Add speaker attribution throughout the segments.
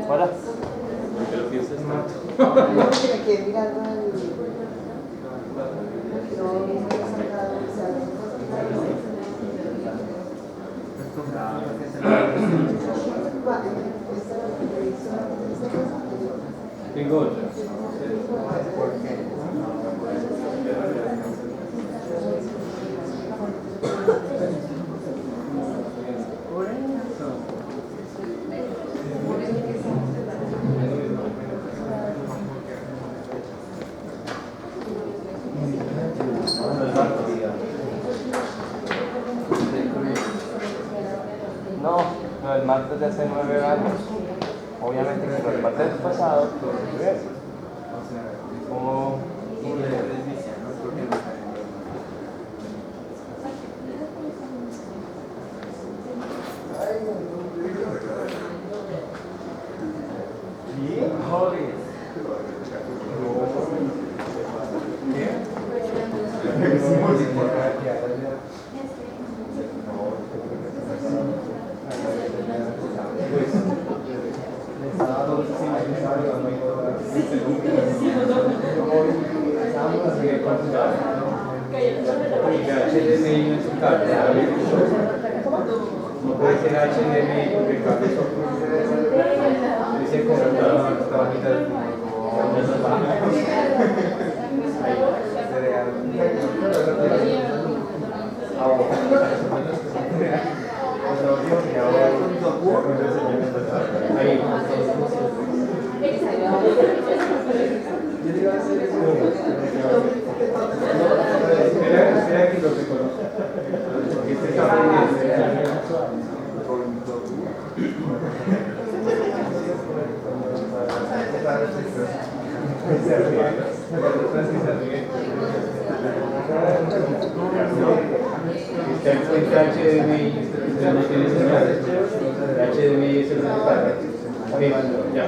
Speaker 1: Hola.
Speaker 2: ¿Por qué lo piensas tanto?
Speaker 3: Porque me quedé mirando el...
Speaker 2: Tengo otra.
Speaker 1: No, lo del martes de hace 9 años. Obviamente que los martes pasados, todo se ve. Como...
Speaker 2: HDMI no es un cable, no puede ser HDMI porque el cable es otro. Dice que está bonita del Espera que lo reconozca. Porque este cable HDMI es el ya.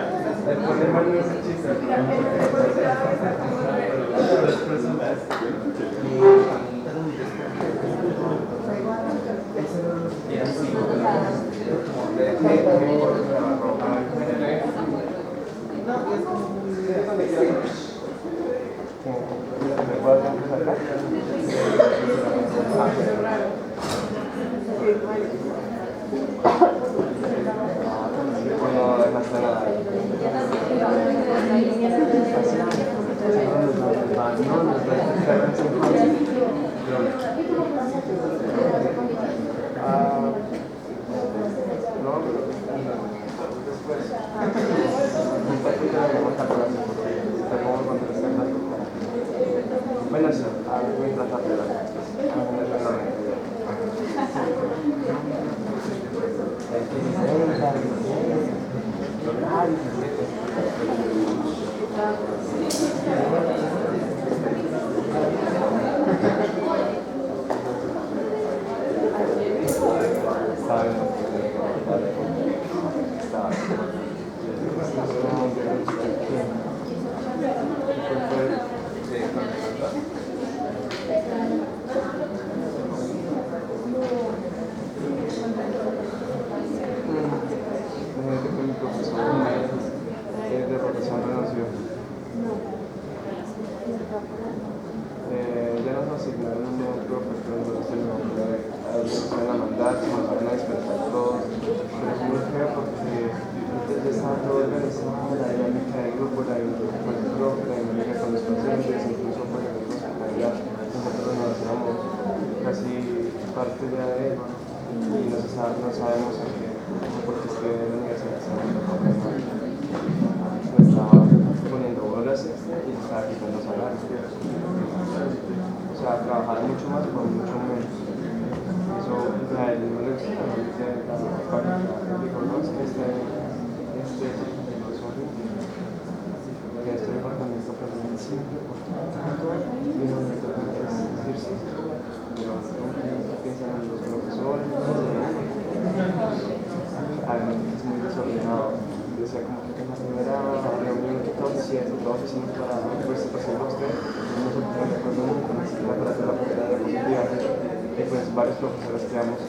Speaker 1: Ya nos asignaron un nuevo profe, pero entonces nos van a mandar, nos van a despertar todos. Pero es muy feo porque ya estaba todo organizado, la dinámica del grupo, la dinámica con el profe, la dinámica con los docentes, incluso con el hospitalidad. Nosotros nos hacíamos casi parte ya de él y no sabemos a qué, porque es que en la universidad me estaba poniendo horas extra y estaba quitando salarios. O sea, trabajar mucho más por mucho menos. Eso, a él no le gusta, no le dice la pareja. Digo, no, es que este departamento pues es simple, y no le toca decir sí. Pero no piensan los profesores, además es muy desordenado. Decía como que en la primera reunión que todos decían, todos hicimos para pues pasar usted, no se pone de acuerdo nunca, ni siquiera para hacer la primera diapositiva. Y pues varios profesores quedamos,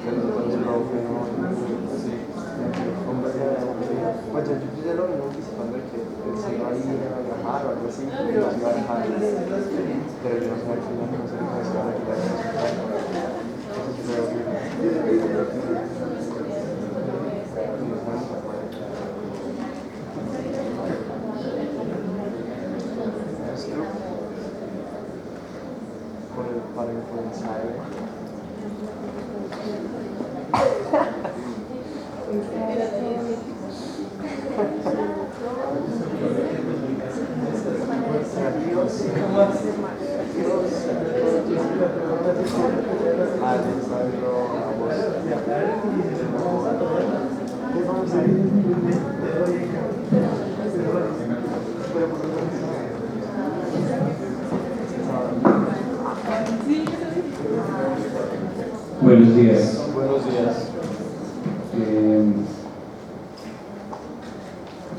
Speaker 1: pero nosotros lo que no, así, se iban a viajar o algo así, y nos iba a dejar. Pero yo no sabía que no se iban a quitar eso. Eso sí fue horrible. Para influenciar.
Speaker 4: Buenos días.
Speaker 2: Buenos días.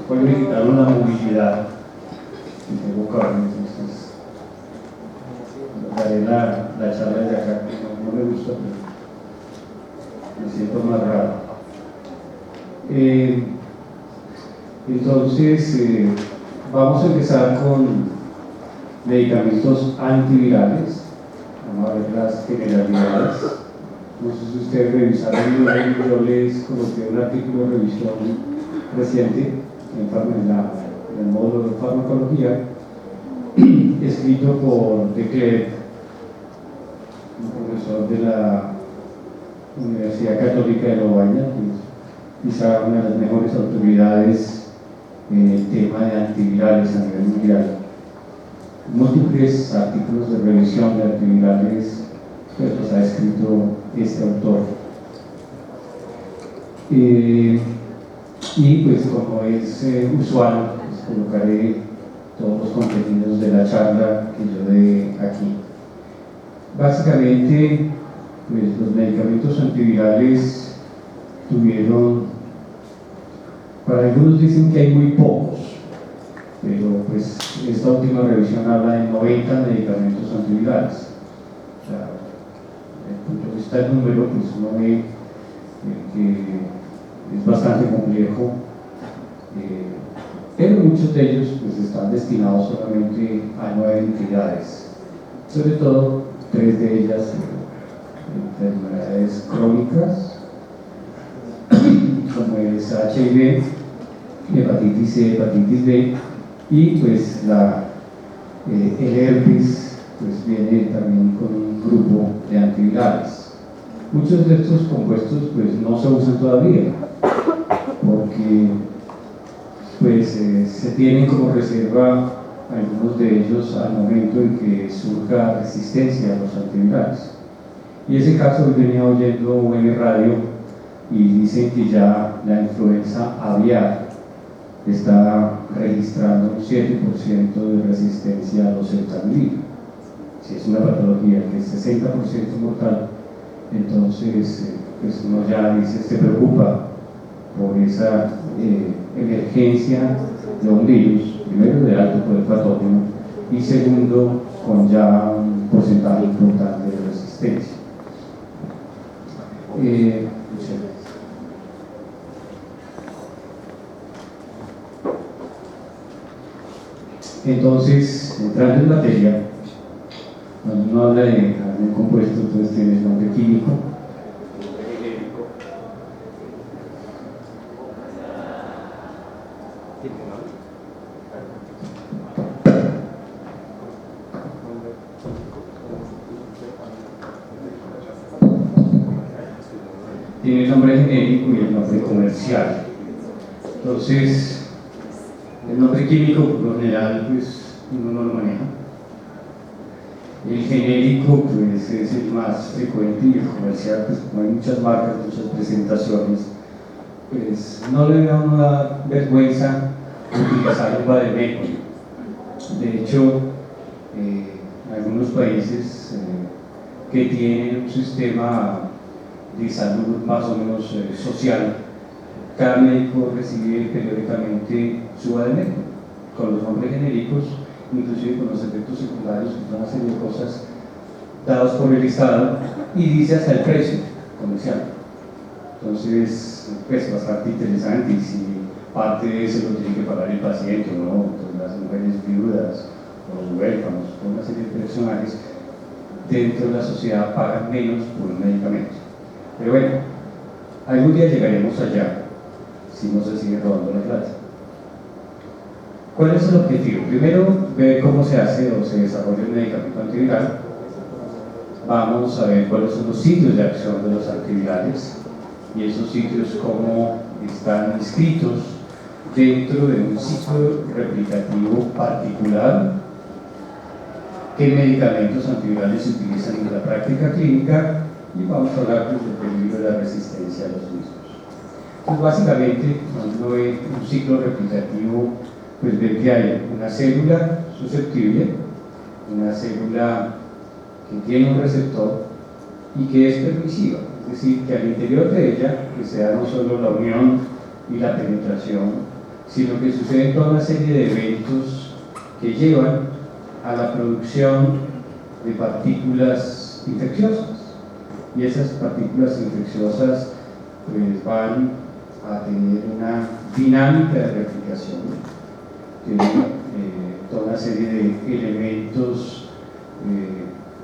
Speaker 4: Hoy me quitaron la movilidad y tengo carne, entonces daré la charla de acá, que no me gusta, pero me siento más raro. Entonces, vamos a empezar con medicamentos antivirales. Vamos a ver las generalidades. No sé si ustedes revisaron, yo les coloqué un artículo de revisión reciente en el módulo de farmacología, escrito por De Klerk, un profesor de la Universidad Católica de Lovaina, que es quizá una de las mejores autoridades en el tema de antivirales a nivel mundial. Múltiples artículos de revisión de antivirales pues los ha escrito este autor. Y pues como es usual, pues colocaré todos los contenidos de la charla que yo dé aquí. Básicamente, pues los medicamentos antivirales tuvieron, para algunos dicen que hay muy pocos, pero pues esta última revisión habla de 90 medicamentos antivirales. O sea, desde el punto de vista del número, pues uno ve que es bastante complejo, pero muchos de ellos pues están destinados solamente a 9 entidades, sobre todo 3 de ellas enfermedades crónicas, como es HIV, hepatitis C, hepatitis B, y pues el herpes pues viene también con un grupo de antivirales. Muchos de estos compuestos pues no se usan todavía porque pues se tienen como reserva algunos de ellos al momento en que surja resistencia a los antivirales. Y ese caso hoy venía oyendo en el radio y dicen que ya la influenza aviar está registrando un 7% de resistencia a los ceftamidina. Si es una patología que es 60% mortal, entonces pues uno ya se preocupa por esa emergencia de un virus, primero de alto poder patógeno y segundo con ya un porcentaje importante de resistencia. Entonces, entrando en materia, cuando uno habla de un compuesto, entonces tiene el nombre químico, tiene el nombre genérico y el nombre comercial. Entonces, el nombre químico por lo general pues uno no lo maneja. El genérico pues es el más frecuente y el comercial, pues como hay muchas marcas, muchas presentaciones, pues no le da una vergüenza utilizar un vademécum. De hecho, en algunos países que tienen un sistema de salud más o menos social, cada médico recibe periódicamente su vademécum con los nombres genéricos, inclusive con los efectos secundarios, con una serie de cosas dadas por el Estado, y dice hasta el precio comercial. Entonces, pues bastante interesante, y si parte de eso lo tiene que pagar el paciente, ¿no? Entonces, las mujeres viudas, los huérfanos, toda una serie de personajes dentro de la sociedad pagan menos por un medicamento. Pero bueno, algún día llegaremos allá, si no se sigue robando la plata. ¿Cuál es el objetivo? Primero, ver cómo se hace o se desarrolla el medicamento antiviral. Vamos a ver cuáles son los sitios de acción de los antivirales, y esos sitios cómo están inscritos dentro de un ciclo replicativo particular, qué medicamentos antivirales se utilizan en la práctica clínica, y vamos a hablar del peligro de la resistencia a los mismos. Entonces, básicamente, cuando uno ve un ciclo replicativo, pues ve que hay una célula susceptible, una célula que tiene un receptor y que es permisiva, es decir, que al interior de ella que se da no solo la unión y la penetración, sino que suceden toda una serie de eventos que llevan a la producción de partículas infecciosas, y esas partículas infecciosas pues van a tener una dinámica de replicación, tienen toda una serie de elementos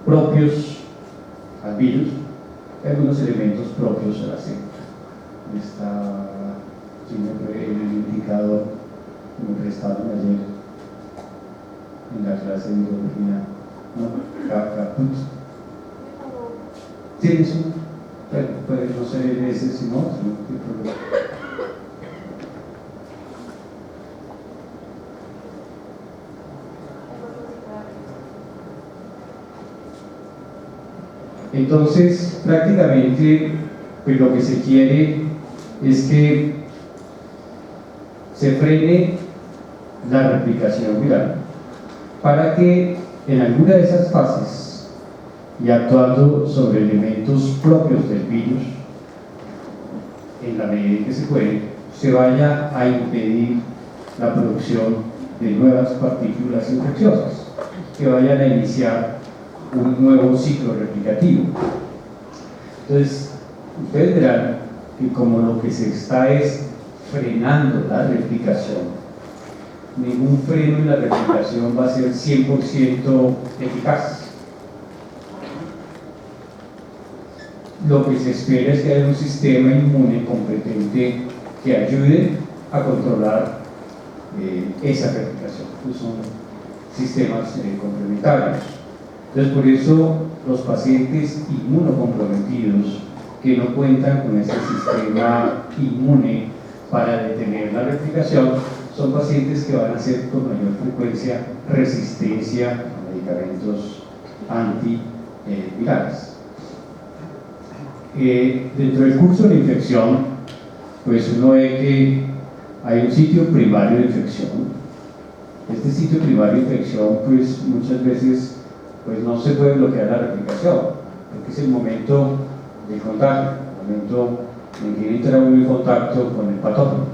Speaker 4: propios al virus, y algunos elementos propios a la célula. Está el indicador que me prestaron ayer en la clase de biología, ¿no? Caput. ¿Tienes un? Puede no ser en ese, si no, qué problema. Entonces, prácticamente, pues lo que se quiere es que se frene la replicación viral para que en alguna de esas fases, y actuando sobre elementos propios del virus, en la medida en que se puede, se vaya a impedir la producción de nuevas partículas infecciosas que vayan a iniciar un nuevo ciclo replicativo. Entonces, ustedes verán que como lo que se está es frenando la replicación, ningún freno en la replicación va a ser 100% eficaz. Lo que se espera es que haya un sistema inmune competente que ayude a controlar esa replicación. Pues son sistemas complementarios. Entonces, por eso los pacientes inmunocomprometidos que no cuentan con ese sistema inmune para detener la replicación son pacientes que van a hacer con mayor frecuencia resistencia a medicamentos antivirales. Dentro del curso de la infección, pues uno ve que hay un sitio primario de infección. Este sitio primario de infección, pues muchas veces pues no se puede bloquear la replicación, porque es el momento de contagio, el momento en que entra uno en contacto con el patógeno,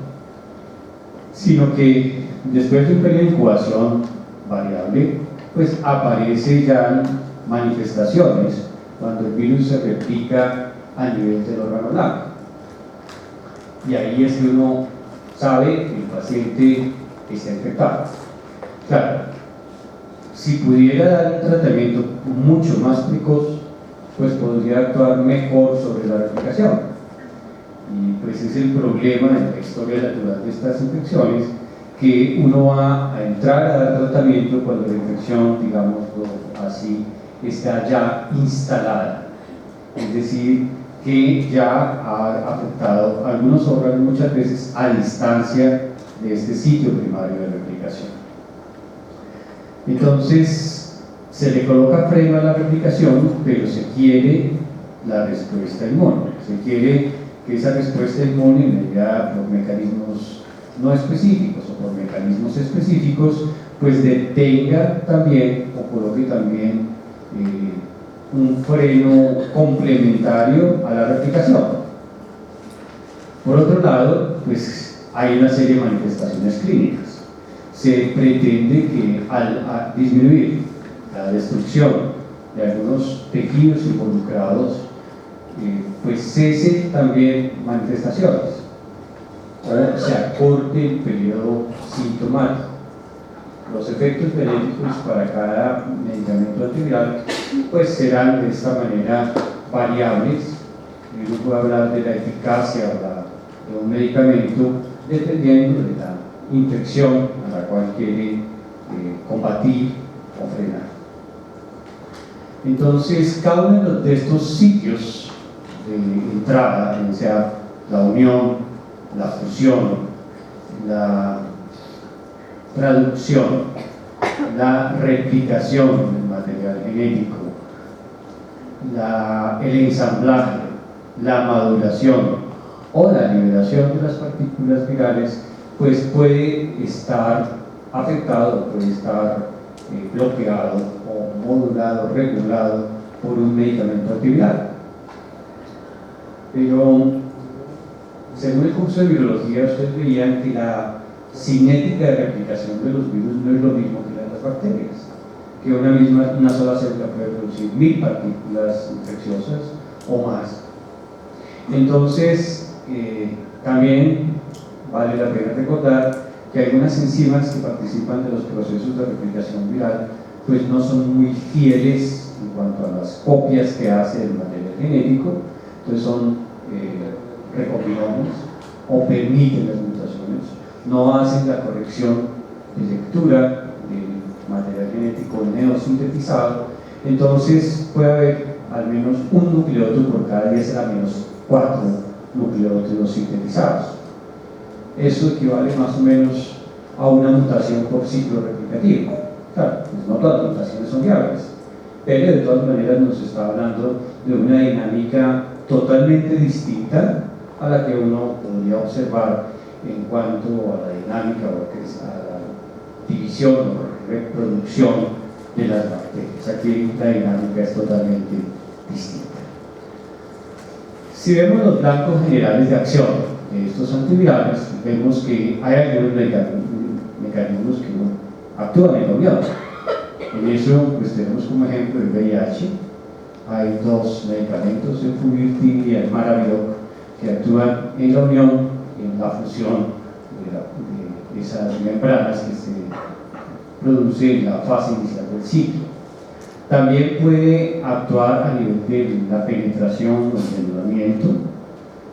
Speaker 4: sino que después de un periodo de incubación variable, pues aparecen ya manifestaciones cuando el virus se replica a nivel del órgano blanco, y ahí es que uno sabe que el paciente está infectado. Claro, si pudiera dar un tratamiento mucho más precoz, pues podría actuar mejor sobre la replicación. Y pues es el problema en la historia natural de estas infecciones, que uno va a entrar a dar tratamiento cuando la infección, digámoslo así, está ya instalada. Es decir, que ya ha afectado algunos órganos, muchas veces a distancia de este sitio primario de replicación. Entonces, se le coloca freno a la replicación, pero se quiere la respuesta inmune. Se quiere que esa respuesta inmune, mediada por mecanismos no específicos o por mecanismos específicos, pues detenga también o coloque también un freno complementario a la replicación. Por otro lado, pues hay una serie de manifestaciones clínicas. Se pretende que al disminuir la destrucción de algunos tejidos involucrados pues cese también manifestaciones o se acorte el periodo sintomático. Los efectos benéficos para cada medicamento antiviral pues serán de esta manera variables. Uno puede hablar de la eficacia de un medicamento dependiendo de la infección a la cual quiere combatir o frenar. Entonces, cada uno de estos sitios de entrada, o sea, la unión, la fusión, la traducción, la replicación del material genético, el ensamblaje, la maduración o la liberación de las partículas virales, pues puede estar afectado, puede estar bloqueado o modulado, regulado por un medicamento antiviral. Pero según el curso de virología, ustedes veían que la cinética de replicación de los virus no es lo mismo que las bacterias, que una sola célula puede producir 1000 partículas infecciosas o más. Entonces, también vale la pena recordar que algunas enzimas que participan de los procesos de replicación viral pues no son muy fieles en cuanto a las copias que hace del material genético, entonces son recombinomas o permiten las mutaciones, no hacen la corrección de lectura del material genético neosintetizado, entonces puede haber al menos un nucleótido por cada 10 a menos 4 nucleótidos sintetizados. Eso equivale más o menos a una mutación por ciclo replicativo. Claro, pues no todas las mutaciones son viables, pero de todas maneras nos está hablando de una dinámica totalmente distinta a la que uno podría observar en cuanto a la dinámica o a la división o reproducción de las bacterias. Aquí la dinámica es totalmente distinta. Si vemos los blancos generales de acción de estos antivirales, vemos que hay algunos mecanismos que actúan en la unión. En eso pues tenemos como ejemplo el VIH. Hay dos medicamentos, el Fluvirtin y el Maraviroc, que actúan en la unión, en la fusión de esas membranas que se producen en la fase inicial del ciclo. También puede actuar a nivel de la penetración o el enrolamiento.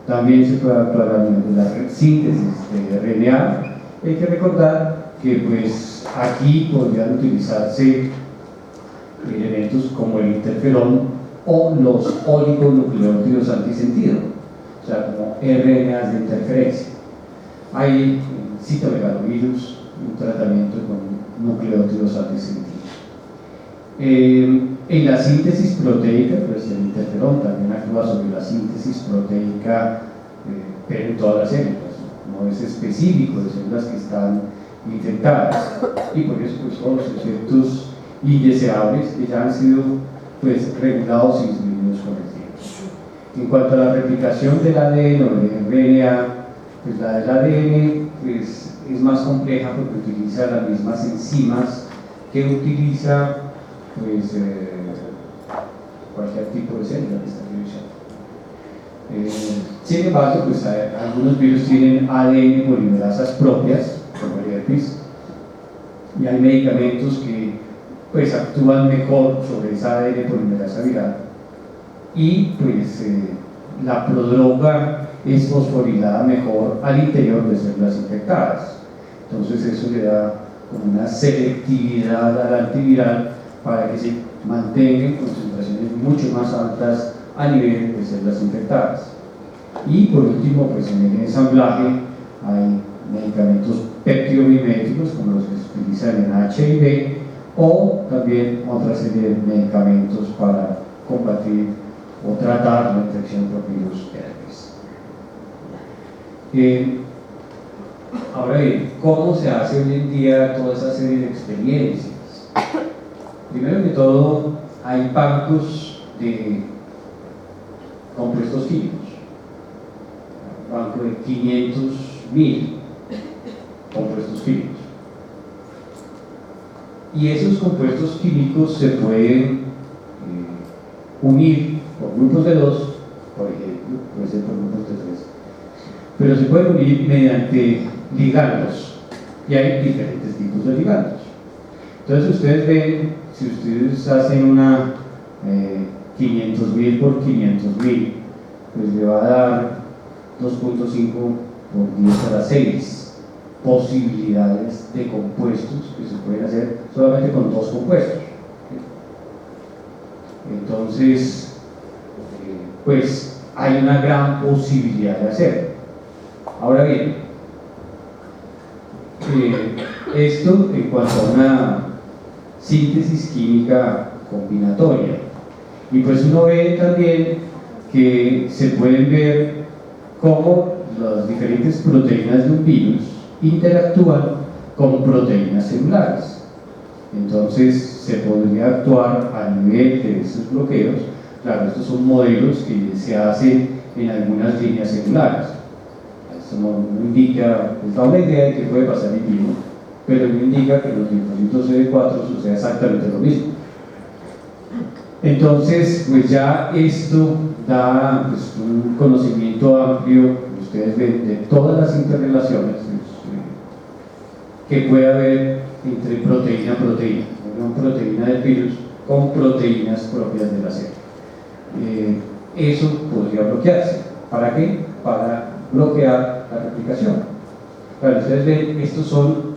Speaker 4: También se puede actuar a nivel de la síntesis de RNA. Hay que recordar que pues aquí podrían utilizarse elementos como el interferón o los oligonucleótidos antisentido, o sea, como RNAs de interferencia. Hay en citomegalovirus un tratamiento con nucleótidos antisentido. En la síntesis proteica, pues el interferón también actúa sobre la síntesis proteica, pero en todas las células, no es específico de células que están infectadas, y por eso pues todos los efectos indeseables que ya han sido pues regulados y disminuidos con el tiempo. En cuanto a la replicación del ADN o del RNA, pues la del ADN pues, es más compleja porque utiliza las mismas enzimas que utiliza pues, cualquier tipo de célula que está utilizando. Sin embargo, pues, algunos virus tienen ADN polimerasas propias, como el herpes, y hay medicamentos que pues, actúan mejor sobre esa ADN polimerasa viral, y pues la prodroga es fosforilada mejor al interior de células infectadas. Entonces eso le da como una selectividad al antiviral para que se mantengan concentraciones mucho más altas a nivel de células infectadas. Y por último, pues en el ensamblaje hay medicamentos peptidomiméticos como los que se utilizan en HIV, o también otra serie de medicamentos para combatir o tratar la infección por virus herpes. Ahora bien, ¿cómo se hace hoy en día toda esa serie de experiencias? Primero que todo, hay bancos de compuestos químicos, un banco de 500.000 compuestos químicos. Y esos compuestos químicos se pueden unir por grupos de 2, unirse por grupos de 3. Pero se pueden unir mediante ligandos, y hay diferentes tipos de ligandos. Entonces ustedes ven, si ustedes hacen una 500.000 por 500.000, pues le va a dar 2.5 por 10 a la 6 posibilidades de compuestos que se pueden hacer solamente con 2 compuestos. Entonces, pues hay una gran posibilidad de hacer. Ahora bien, esto en cuanto a una síntesis química combinatoria. Y pues uno ve también que se pueden ver cómo las diferentes proteínas de un virus interactúan con proteínas celulares. Entonces se podría actuar a nivel de esos bloqueos. Claro, estos son modelos que se hacen en algunas líneas celulares. Esto no indica, les da una idea de que puede pasar en vivo, pero no indica que los linfocitos CD4 suceda exactamente lo mismo. Entonces, pues ya esto da pues, un conocimiento amplio, ustedes ven, de todas las interrelaciones que puede haber entre proteína a proteína, una proteína del virus con proteínas propias de la célula. Eso podría bloquearse. ¿Para qué? Para bloquear la replicación. Claro, ustedes ven, estos son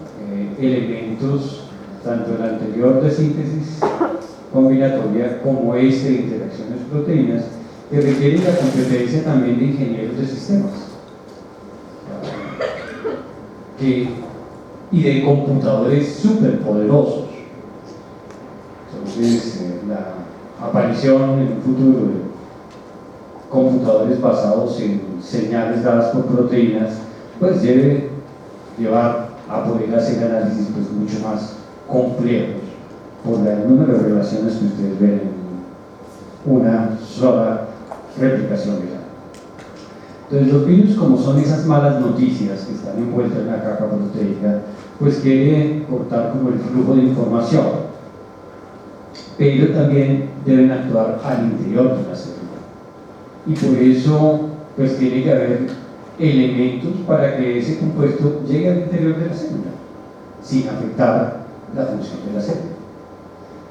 Speaker 4: elementos, tanto el anterior de síntesis combinatoria como este de interacciones proteínas, que requieren la competencia también de ingenieros de sistemas y de computadores superpoderosos. Entonces, la aparición en un futuro de computadores basados en señales dadas por proteínas, pues debe llevar a poder hacer análisis pues, mucho más complejos por el número de relaciones que ustedes ven en una sola replicación viral. Entonces los virus, como son esas malas noticias que están envueltas en la capa proteica, pues quieren cortar como el flujo de información, pero también deben actuar al interior de la célula, y por eso pues tiene que haber elementos para que ese compuesto llegue al interior de la célula sin afectar la función de la célula.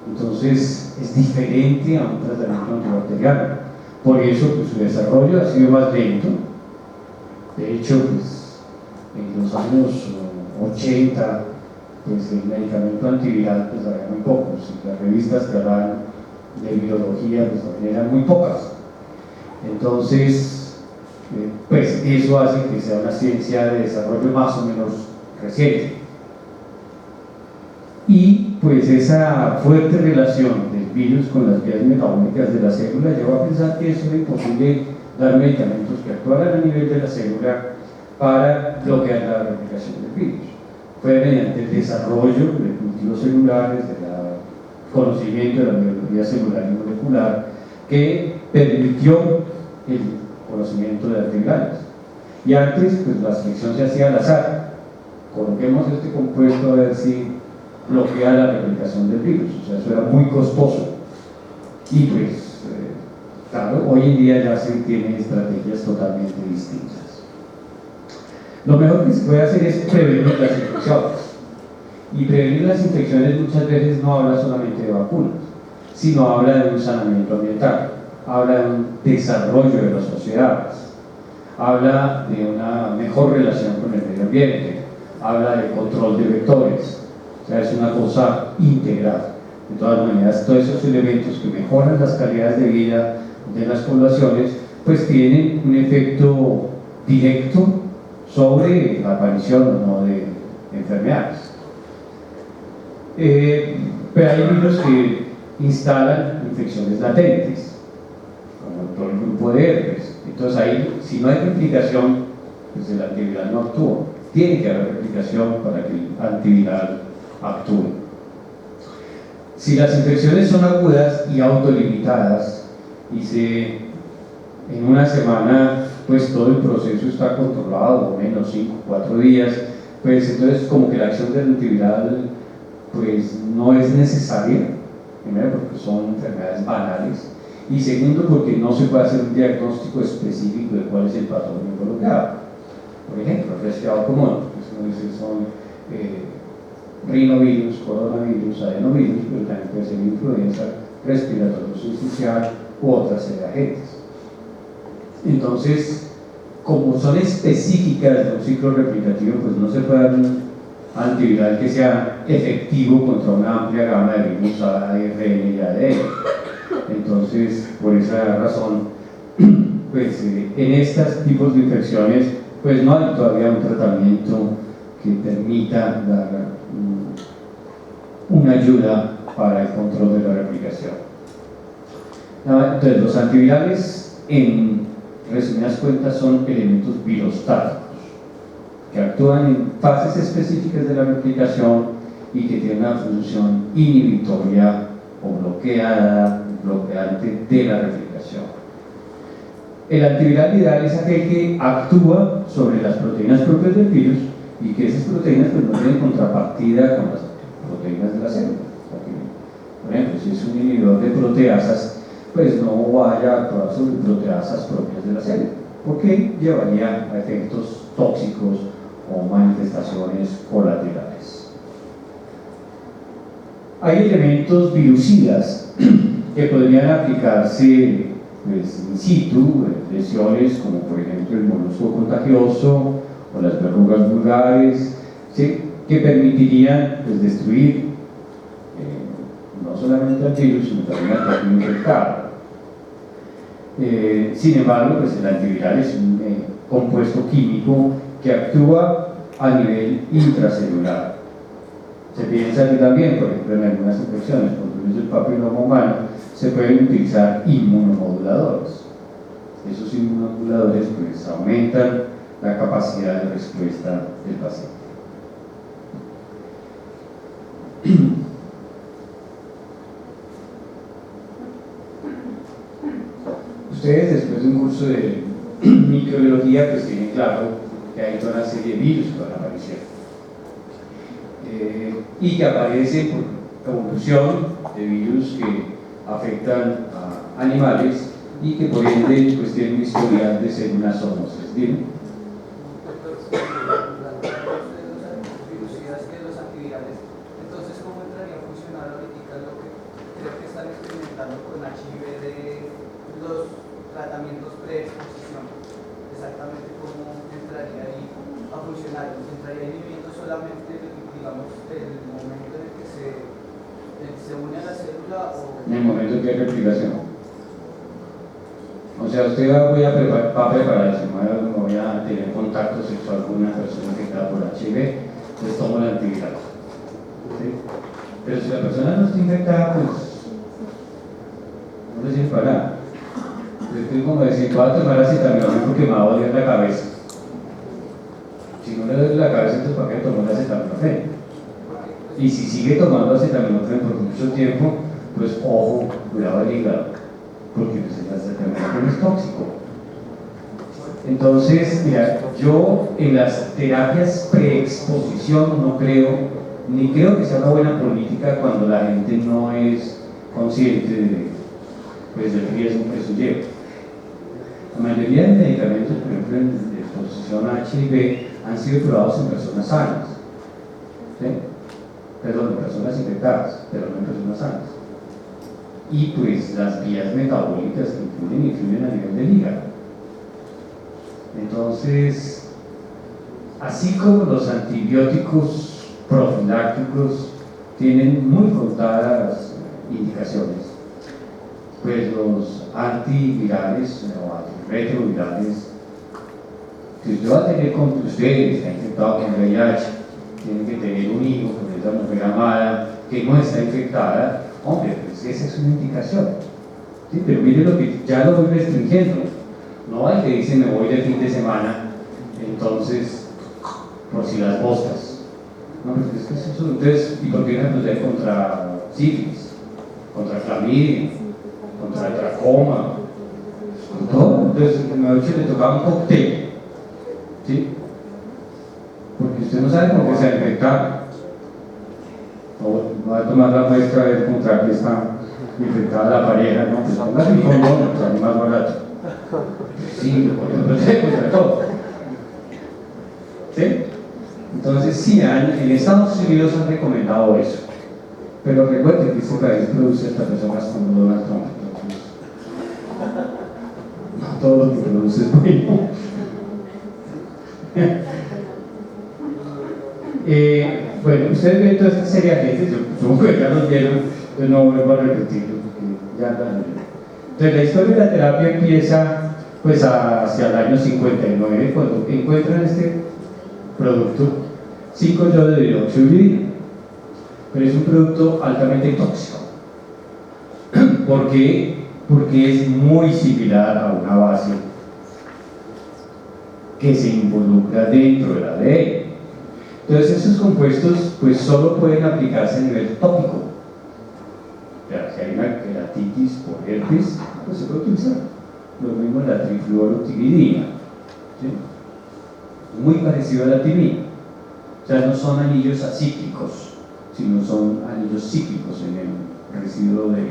Speaker 4: Entonces es diferente a un tratamiento antibacteriano, por eso pues, su desarrollo ha sido más lento. De hecho, pues, en los años 80 pues, el medicamento antiviral pues, había muy pocos, y las revistas que hablaban de biología pues, también eran muy pocas. Entonces pues eso hace que sea una ciencia de desarrollo más o menos reciente. Y pues esa fuerte relación del virus con las vías metabólicas de la célula lleva a pensar que eso era imposible dar medicamentos que actuaran a nivel de la célula para bloquear la replicación del virus. Fue mediante el desarrollo de cultivos celulares, del conocimiento de la biología celular y molecular, que permitió el conocimiento de antivirales. Y antes, pues la selección se hacía al azar. Coloquemos este compuesto a ver si bloquea la replicación del virus. O sea, eso era muy costoso. Y pues, claro, hoy en día ya se tienen estrategias totalmente distintas. Lo mejor que se puede hacer es prevenir las infecciones. Y prevenir las infecciones muchas veces no habla solamente de vacunas, sino habla de un saneamiento ambiental, habla de un desarrollo de las sociedades, habla de una mejor relación con el medio ambiente, habla de control de vectores. O sea, es una cosa integral. De todas maneras, todos esos elementos que mejoran las calidades de vida de las poblaciones, pues tienen un efecto directo sobre la aparición o no de enfermedades. Pero hay virus que instalan infecciones latentes, como todo el grupo de herpes. Entonces ahí, si no hay replicación, pues el antiviral no actúa. Tiene que haber replicación para que el antiviral actúe. Si las infecciones son agudas y autolimitadas, y en una semana pues todo el proceso está controlado, o menos 5 o 4 días, pues entonces como que la acción del antiviral pues no es necesaria, primero porque son enfermedades banales, y segundo porque no se puede hacer un diagnóstico específico de cuál es el patógeno involucrado. Por ejemplo, el resfriado común, pues son rinovirus, coronavirus, adenovirus, pero también puede ser influenza, respiratorio sincicial u otras agentes. Entonces, como son específicas de un ciclo replicativo, pues no se puede dar un antiviral que sea efectivo contra una amplia gama de virus ARN y ADN. Entonces, por esa razón, pues en estos tipos de infecciones, pues no hay todavía un tratamiento que permita dar una ayuda para el control de la replicación. Entonces, los antivirales, en resumidas cuentas, son elementos virostáticos que actúan en fases específicas de la replicación y que tienen una función inhibitoria o bloqueante de la replicación. El antiviral viral es aquel que actúa sobre las proteínas propias del virus y que esas proteínas pues, no tienen contrapartida con las proteínas de la célula. Por ejemplo, si es un inhibidor de proteasas, pues no vaya a actuar sobre proteasas propias de la célula, porque llevaría a efectos tóxicos o manifestaciones colaterales. Hay elementos virucidas que podrían aplicarse pues, in situ, lesiones como por ejemplo el molusco contagioso o las verrugas vulgares, ¿sí? Que permitirían pues, destruir no solamente al virus, sino también al propio infectado. Sin embargo, pues, el antiviral es un compuesto químico que actúa a nivel intracelular. Se piensa que también, por ejemplo, en algunas infecciones por virus del papiloma humano, se pueden utilizar inmunomoduladores. Esos inmunomoduladores pues, aumentan la capacidad de respuesta del paciente. Ustedes, después de un curso de microbiología, pues tienen claro que hay toda una serie de virus que van a aparecer y que aparecen por evolución de virus que afectan a animales y que por ende pues, tienen un historial de células zoonoses. Dime.
Speaker 5: Entonces, ¿cómo entraría a funcionar ahorita lo que creo que están experimentando con HIV de los tratamientos pre-exposición? Exactamente cómo entraría ahí a funcionar. ¿Entraría inhibiendo solamente, digamos, el momento en el que se une a la célula o...?
Speaker 4: En el momento que hay replicación. O sea, usted va a prepararse, no voy a tener contacto sexual con una persona infectada por HIV, entonces tomo el antiviral. ¿Sí? Pero si la persona no está infectada, pues no le sirve para nada. Entonces, como decir, voy a tomar acetaminofén porque me va a doler la cabeza. Si no le duele la cabeza, entonces ¿para qué tomar acetaminofén? Y si sigue tomando acetaminofén por mucho tiempo, pues ojo, cuidado al hígado, porque pues, el acetaminofén es tóxico. Entonces, mira, yo en las terapias preexposición no creo, ni creo que sea una buena política cuando la gente no es consciente de, pues, del riesgo que eso lleva. La mayoría de medicamentos, por ejemplo, de exposición a HIV, han sido probados en personas sanas, ¿sí? Perdón, en personas infectadas, pero no en personas sanas. Y pues las vías metabólicas que influyen a nivel del hígado. Entonces, así como los antibióticos profilácticos tienen muy contadas indicaciones, pues los antivirales o antirretrovirales que usted va a tener con usted, está infectado con VIH, tiene que tener un hijo con esa mujer amada que no está infectada, hombre, pues esa es una indicación. ¿Sí? Pero mire lo que ya lo voy restringiendo. No hay que dice me voy de fin de semana, entonces, por si las moscas. No, pues es que eso, entonces, ¿y por qué no proteger contra sífilis, contra clamidia, contra el tracoma? Todo. Entonces, mejor dicho, le tocaba un cóctel. ¿Sí? Porque usted no sabe por qué se ha infectado. O va a tomar la muestra a ver contra qué está enfrentaba a la pareja, ¿no? Pues ponga mi fondo, no, sale más barato. Sí, lo protege contra todo. ¿Sí? Entonces, sí, en Estados Unidos han recomendado eso. Pero recuerden que este país produce hasta personas como Donald Trump. Entonces, no todo lo que produce es bueno. Bueno, ustedes ven toda esta serie de gente, yo supongo que ya lo vieron, yo no vuelvo a repetirlo porque ya lo vieron. Entonces, la historia de la terapia empieza pues hacia el año 59, cuando encuentran este producto 5-yodo de hidroxiuridina, pero es un producto altamente tóxico. ¿Por qué? Porque es muy similar a una base que se involucra dentro del ADN. Entonces esos compuestos pues solo pueden aplicarse a nivel tópico. O sea, si hay una queratitis por herpes, pues se puede utilizar. Lo mismo la trifluorotiridina, ¿sí? Muy parecido a la timina. O sea, no son anillos acíclicos, sino son anillos cíclicos en el residuo de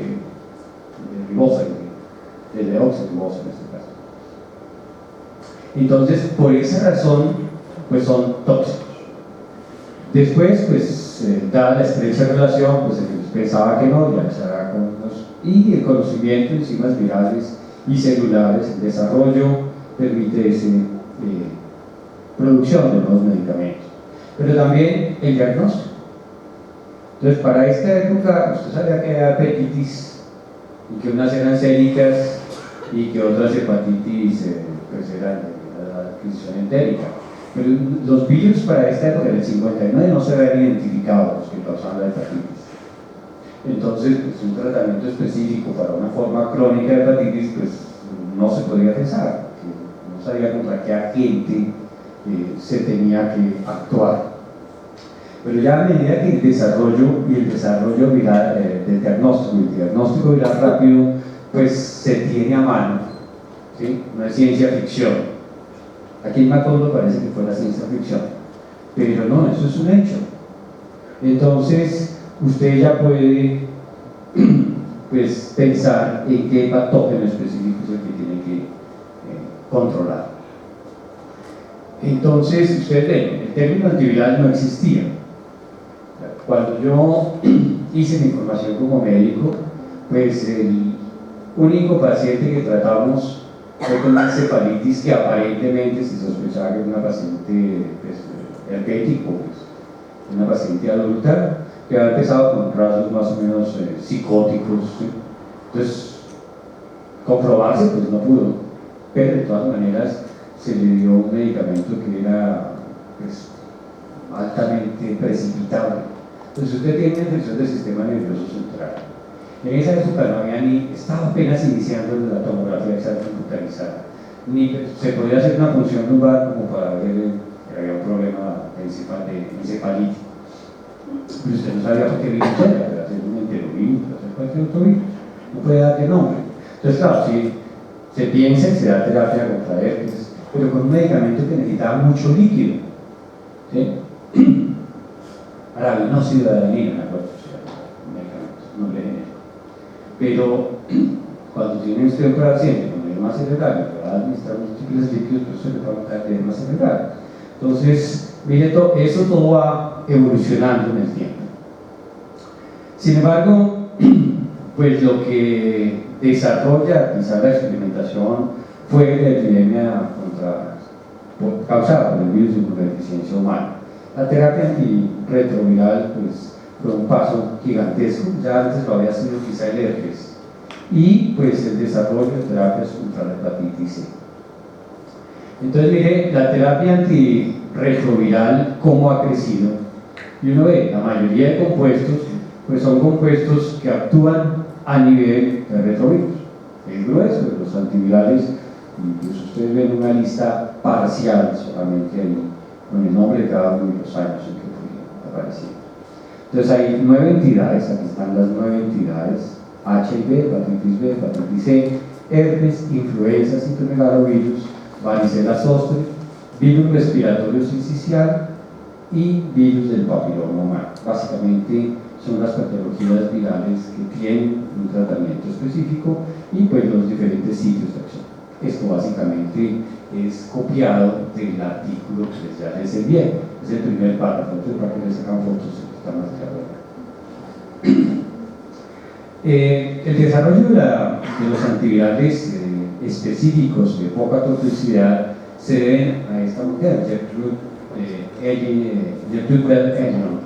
Speaker 4: ribósfero, de deoxirribosa en este caso. Entonces, por esa razón, pues son tóxicos. Después, pues, dada la estrecha relación, pues ellos pensaba que no, ya se hará con los... Y el conocimiento de enzimas virales y celulares, el desarrollo, permite esa producción de nuevos medicamentos. Pero también el diagnóstico. Entonces, para esta época, usted sabía que era hepatitis, y que unas eran célicas, y que otras hepatitis pues eran de la adquisición entérica. Pero los virus para esta época del 59 no se habían identificado los que causaban la hepatitis. Entonces, pues, un tratamiento específico para una forma crónica de hepatitis pues no se podía pensar, porque no sabía contra qué agente se tenía que actuar. Pero ya a medida que el desarrollo viral, del diagnóstico, el diagnóstico viral rápido, pues se tiene a mano, ¿sí? No es ciencia ficción. Aquí en Macondo parece que fue la ciencia ficción, pero no, eso es un hecho. Entonces, usted ya puede pues, pensar en qué patógeno específico es el que tiene que controlar. Entonces, ustedes ven, el término antiviral no existía. Cuando yo hice mi formación como médico, pues el único paciente que tratamos fue con una encefalitis que aparentemente se sospechaba que era una paciente pues, herpético, pues, una paciente adulta que había empezado con rasgos más o menos psicóticos, ¿sí? Entonces comprobarse pues no pudo, pero de todas maneras se le dio un medicamento que era pues, altamente precipitable. Entonces usted tiene una infección del sistema nervioso central. En esa época no había estaba apenas iniciando la tomografía computarizada, ni se podía hacer una punción lumbar como para ver que había un problema de encefalitis. Pero usted no sabía por qué virus era, para hacer un enterovirus, para hacer cualquier otro virus, no puede darle nombre. Entonces, claro, si se piensa y se da terapia contra herpes, pero con un medicamento que necesitaba mucho líquido, ¿sí? Arabinóxido de adenina, me acuerdo, no le genera. Pero cuando tiene usted un paciente con edema cerebral que va a administrar múltiples líquidos, pues se le va a matar de edema cerebral. Entonces, mire, eso todo va evolucionando en el tiempo. Sin embargo, pues lo que desarrolla quizá la experimentación fue la epidemia causada por el virus de inmunodeficiencia humana. La terapia antirretroviral pues, fue un paso gigantesco, ya antes lo había sido quizá el herpes, y pues el desarrollo de terapias contra la hepatitis C. Entonces mire, la terapia antirretroviral cómo ha crecido, y uno ve, la mayoría de compuestos pues son compuestos que actúan a nivel de retrovirus. El grueso de los antivirales, incluso ustedes ven una lista parcial solamente ahí, con el nombre de cada uno de los años en que fue apareciendo. Entonces hay 9 entidades, aquí están las 9 entidades: HIV, hepatitis B, hepatitis C, herpes, influenza, citomegalovirus, varicela zoster, virus respiratorio sincicial y virus del papiloma humano. Básicamente son las patologías virales que tienen un tratamiento específico y pues los diferentes sitios de acción. Esto básicamente es copiado del artículo que ya les envié, es el primer párrafo, entonces para que les hagan fotos está más claro acá. El desarrollo de los antivirales específicos de poca toxicidad se debe a esta mujer, Gertrude Bell Elliot.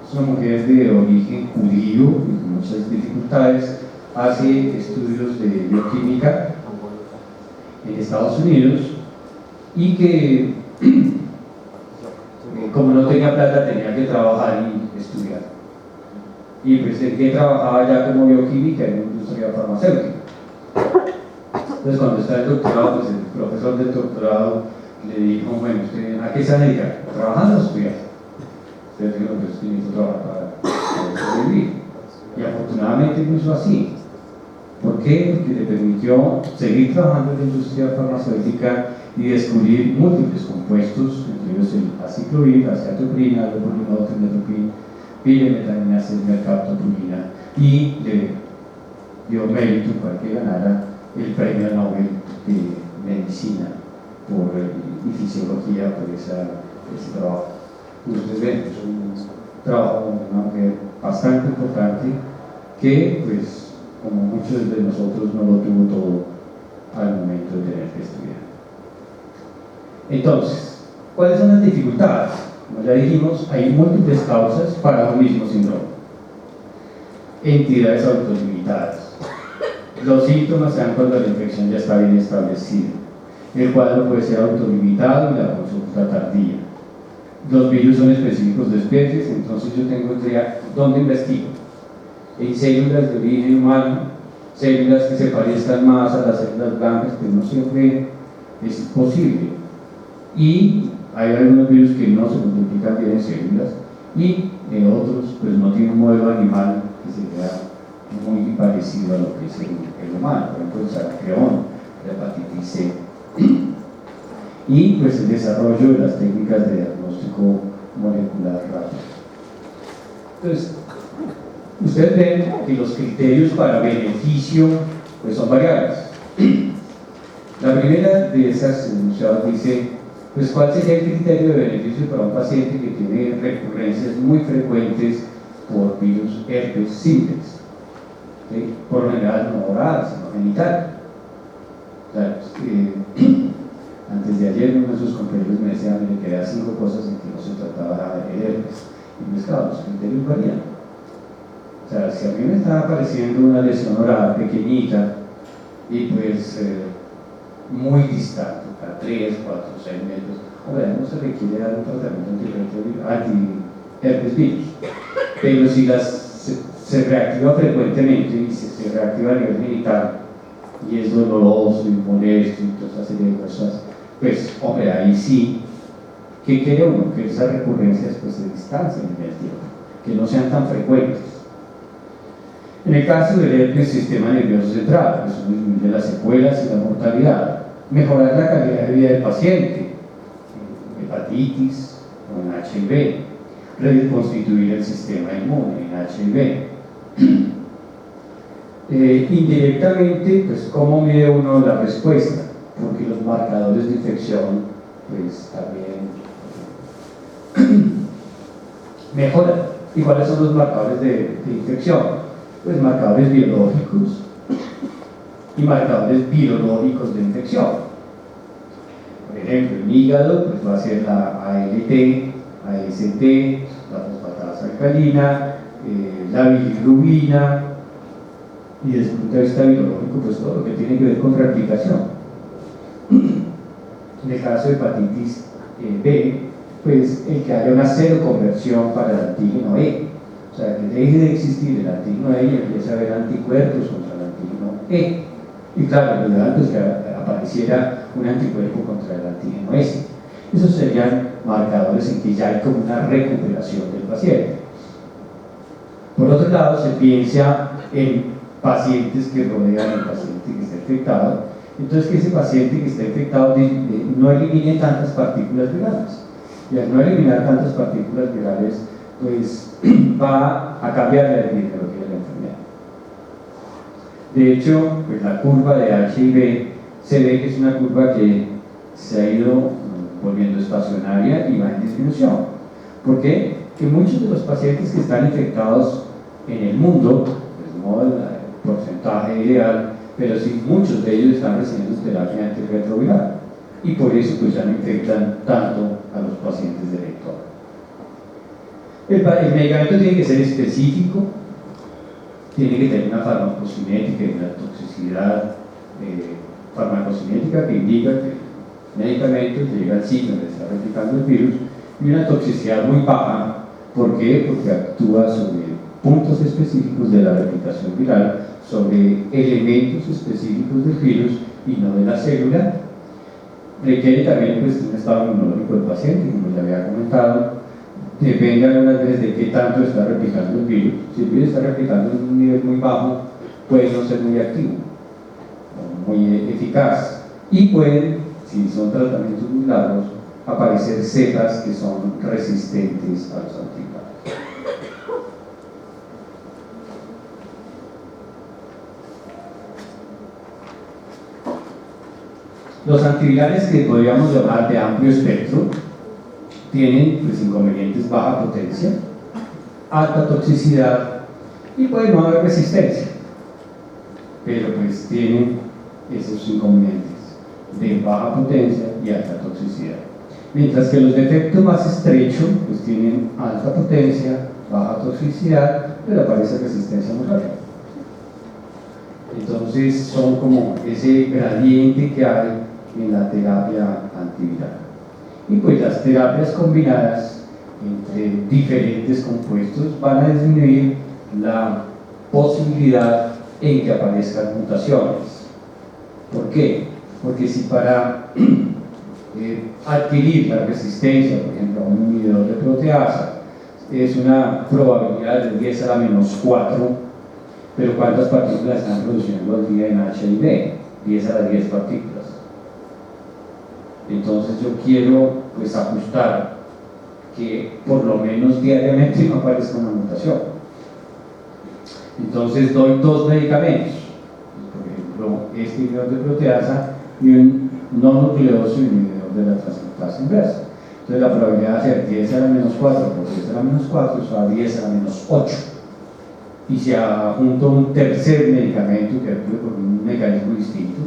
Speaker 4: Es una mujer de origen judío y con muchas dificultades, hace estudios de bioquímica en Estados Unidos y que como no tenía plata tenía que trabajar y estudiar. Y pues en que trabajaba ya como bioquímica en la industria farmacéutica. Entonces cuando está el doctorado, pues el profesor del doctorado le dijo, bueno, ¿usted a qué se dedica? ¿Trabajando o estudiando? Usted dijo, pues necesito trabajar para sobrevivir. Y afortunadamente lo hizo así. ¿Por qué? Porque le permitió seguir trabajando en la industria farmacéutica y descubrir múltiples compuestos, entre ellos el aciclovir, la acetoprina, la polimetropina, piremetamina, mercaptopurina, y le dio mérito para que ganara el premio Nobel de Medicina y Fisiología por ese trabajo. Y ustedes ven, es un trabajo de una mujer bastante importante que, pues, como muchos de nosotros, no lo tuvo todo al momento de tener que estudiar. Entonces, ¿cuáles son las dificultades? Como ya dijimos, hay múltiples causas para un mismo síndrome. Entidades autolimitadas. Los síntomas se dan cuando la infección ya está bien establecida. El cuadro puede ser autolimitado y la consulta tardía. Los virus son específicos de especies, entonces yo tengo idea dónde investigo. En células de origen humano, células que se parezcan más a las células blancas, que no siempre es posible. Y hay algunos virus que no se multiplican bien en células y otros pues no tienen un modelo animal que se vea muy parecido a lo que es el humano, por ejemplo el sarampión, la hepatitis C. Y pues el desarrollo de las técnicas de diagnóstico molecular rápido. Entonces, ustedes ven que los criterios para beneficio pues son variables. La primera de esas enunciadas dice, pues cuál sería el criterio de beneficio para un paciente que tiene recurrencias muy frecuentes por virus herpes simplex, ¿sí? Por lo general no oral, sino genital. O sea, antes de ayer uno de sus compañeros me decía, me quedé 5 cosas en que no se trataba de herpes, y pues claro, los criterios varían. O sea, si a mí me está apareciendo una lesión oral pequeñita y pues muy distante, a 3, 4, 6 metros, hombre, no se requiere dar un tratamiento anti-herpes virus. Pero si se reactiva frecuentemente y se reactiva a nivel genital y es doloroso y molesto y toda esa serie de cosas, pues, hombre, ahí sí, ¿qué quiere uno? Que esas recurrencias pues se distancien en el tiempo, que no sean tan frecuentes. En el caso del herpes sistema nervioso central, eso disminuye las secuelas y la mortalidad, mejorar la calidad de vida del paciente, hepatitis o en HIV, reconstituir el sistema inmune en HIV. Indirectamente, pues, ¿cómo mide uno la respuesta? Porque los marcadores de infección, pues, también mejoran. ¿Y cuáles son los marcadores de infección? Pues marcadores biológicos y marcadores virológicos de infección. Por ejemplo, el hígado pues va a ser la ALT, AST, la fosfatasa alcalina, la bilirrubina, y desde el punto de vista virológico, pues todo lo que tiene que ver con replicación. En el caso de hepatitis B, pues el que haya una cero conversión para el antígeno E. O sea, que deje de existir el antígeno E y empiece a haber anticuerpos contra el antígeno E. Y claro, lo ideal es que apareciera un anticuerpo contra el antígeno S. Esos serían marcadores en que ya hay como una recuperación del paciente. Por otro lado, se piensa en pacientes que rodean al paciente que está infectado. Entonces, que ese paciente que está infectado no elimine tantas partículas virales. Y al no eliminar tantas partículas virales, pues va a cambiar la epidemiología de la enfermedad. De hecho, pues la curva de HIV se ve que es una curva que se ha ido volviendo estacionaria y va en disminución. ¿Por qué? Que muchos de los pacientes que están infectados en el mundo, pues no el porcentaje ideal, pero sí muchos de ellos están recibiendo terapia antirretroviral y por eso pues ya no infectan tanto a los pacientes del entorno. El medicamento tiene que ser específico, tiene que tener una farmacocinética y una toxicidad farmacocinética que indica que el medicamento llega al sitio donde está replicando el virus y una toxicidad muy baja. ¿Por qué? Porque actúa sobre puntos específicos de la replicación viral, sobre elementos específicos del virus y no de la célula. Requiere también pues, un estado inmunológico del paciente, como ya había comentado. Depende algunas veces de qué tanto está replicando el virus. Si el virus está replicando en un nivel muy bajo, puede no ser muy activo o muy eficaz. Y pueden, si son tratamientos muy largos, aparecer cepas que son resistentes a los antivirales. Los antivirales, que podríamos llamar de amplio espectro, tienen pues, inconvenientes: baja potencia, alta toxicidad y puede no haber resistencia, pero pues tienen esos inconvenientes de baja potencia y alta toxicidad. Mientras que los de efecto más estrecho pues tienen alta potencia, baja toxicidad, pero aparece resistencia muy rápida. Entonces son como ese gradiente que hay en la terapia antiviral. Y pues las terapias combinadas entre diferentes compuestos van a disminuir la posibilidad en que aparezcan mutaciones. ¿Por qué? Porque si para adquirir la resistencia, por ejemplo, a un inhibidor de proteasa, es una probabilidad de 10 a la menos 4, pero ¿cuántas partículas están produciendo al día en HIV? 10 a las 10 partículas. Entonces yo quiero pues ajustar que por lo menos diariamente no aparezca una mutación. Entonces doy dos medicamentos, por ejemplo este inhibidor de proteasa y un no nucleósido inhibidor de la transcriptasa inversa. Entonces la probabilidad de hacer 10 a la menos 4 por 10 a la menos 4 es a 10 a la menos 8. Y si junto un tercer medicamento que actúe por un mecanismo distinto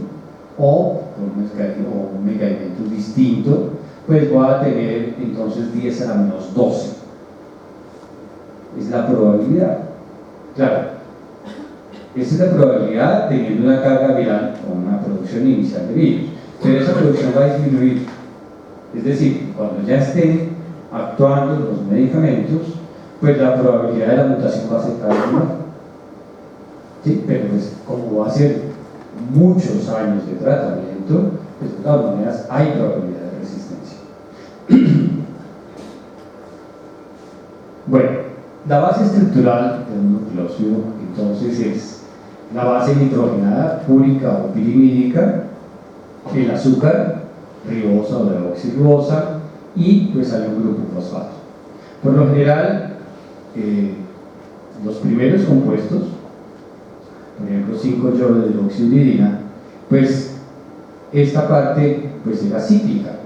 Speaker 4: o por un mecanismo distinto, pues voy a tener entonces 10 a la menos 12. Es la probabilidad. Claro, esa es la probabilidad teniendo una carga viral o una producción inicial de virus, pero esa producción va a disminuir. Es decir, cuando ya estén actuando los medicamentos, pues la probabilidad de la mutación va a ser cada vez menor. ¿Sí? Pero pues como va a ser muchos años de tratamiento, pues de todas maneras hay probabilidad de resistencia. Bueno, la base estructural de un nucleósido entonces es la base nitrogenada, púrica o pirimídica, el azúcar, ribosa o deoxirribosa, y pues hay un grupo fosfato. Por lo general, los primeros compuestos, por ejemplo 5-iodo-deoxiuridina, pues esta parte pues era cíclica,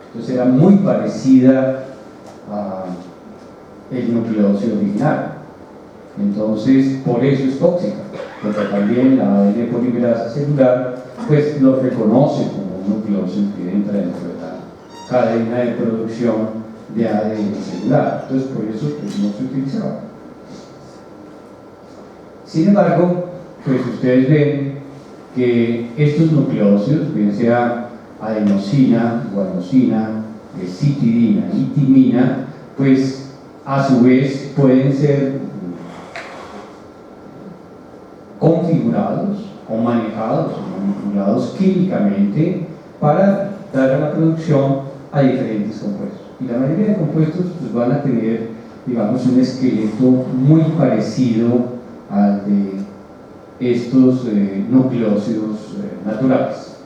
Speaker 4: entonces era muy parecida al nucleósido original. Entonces por eso es tóxica, porque también la ADN polimerasa celular pues lo reconoce como un nucleósido que entra dentro de la cadena de producción de ADN celular. Entonces por eso pues no se utilizaba. Sin embargo, pues ustedes ven que estos nucleósidos, bien sea adenosina, guanosina, citidina y timina, pues a su vez pueden ser configurados o manejados o manipulados químicamente para dar a la producción a diferentes compuestos. Y la mayoría de compuestos pues, van a tener, digamos, un esqueleto muy parecido al de estos nucleósidos naturales.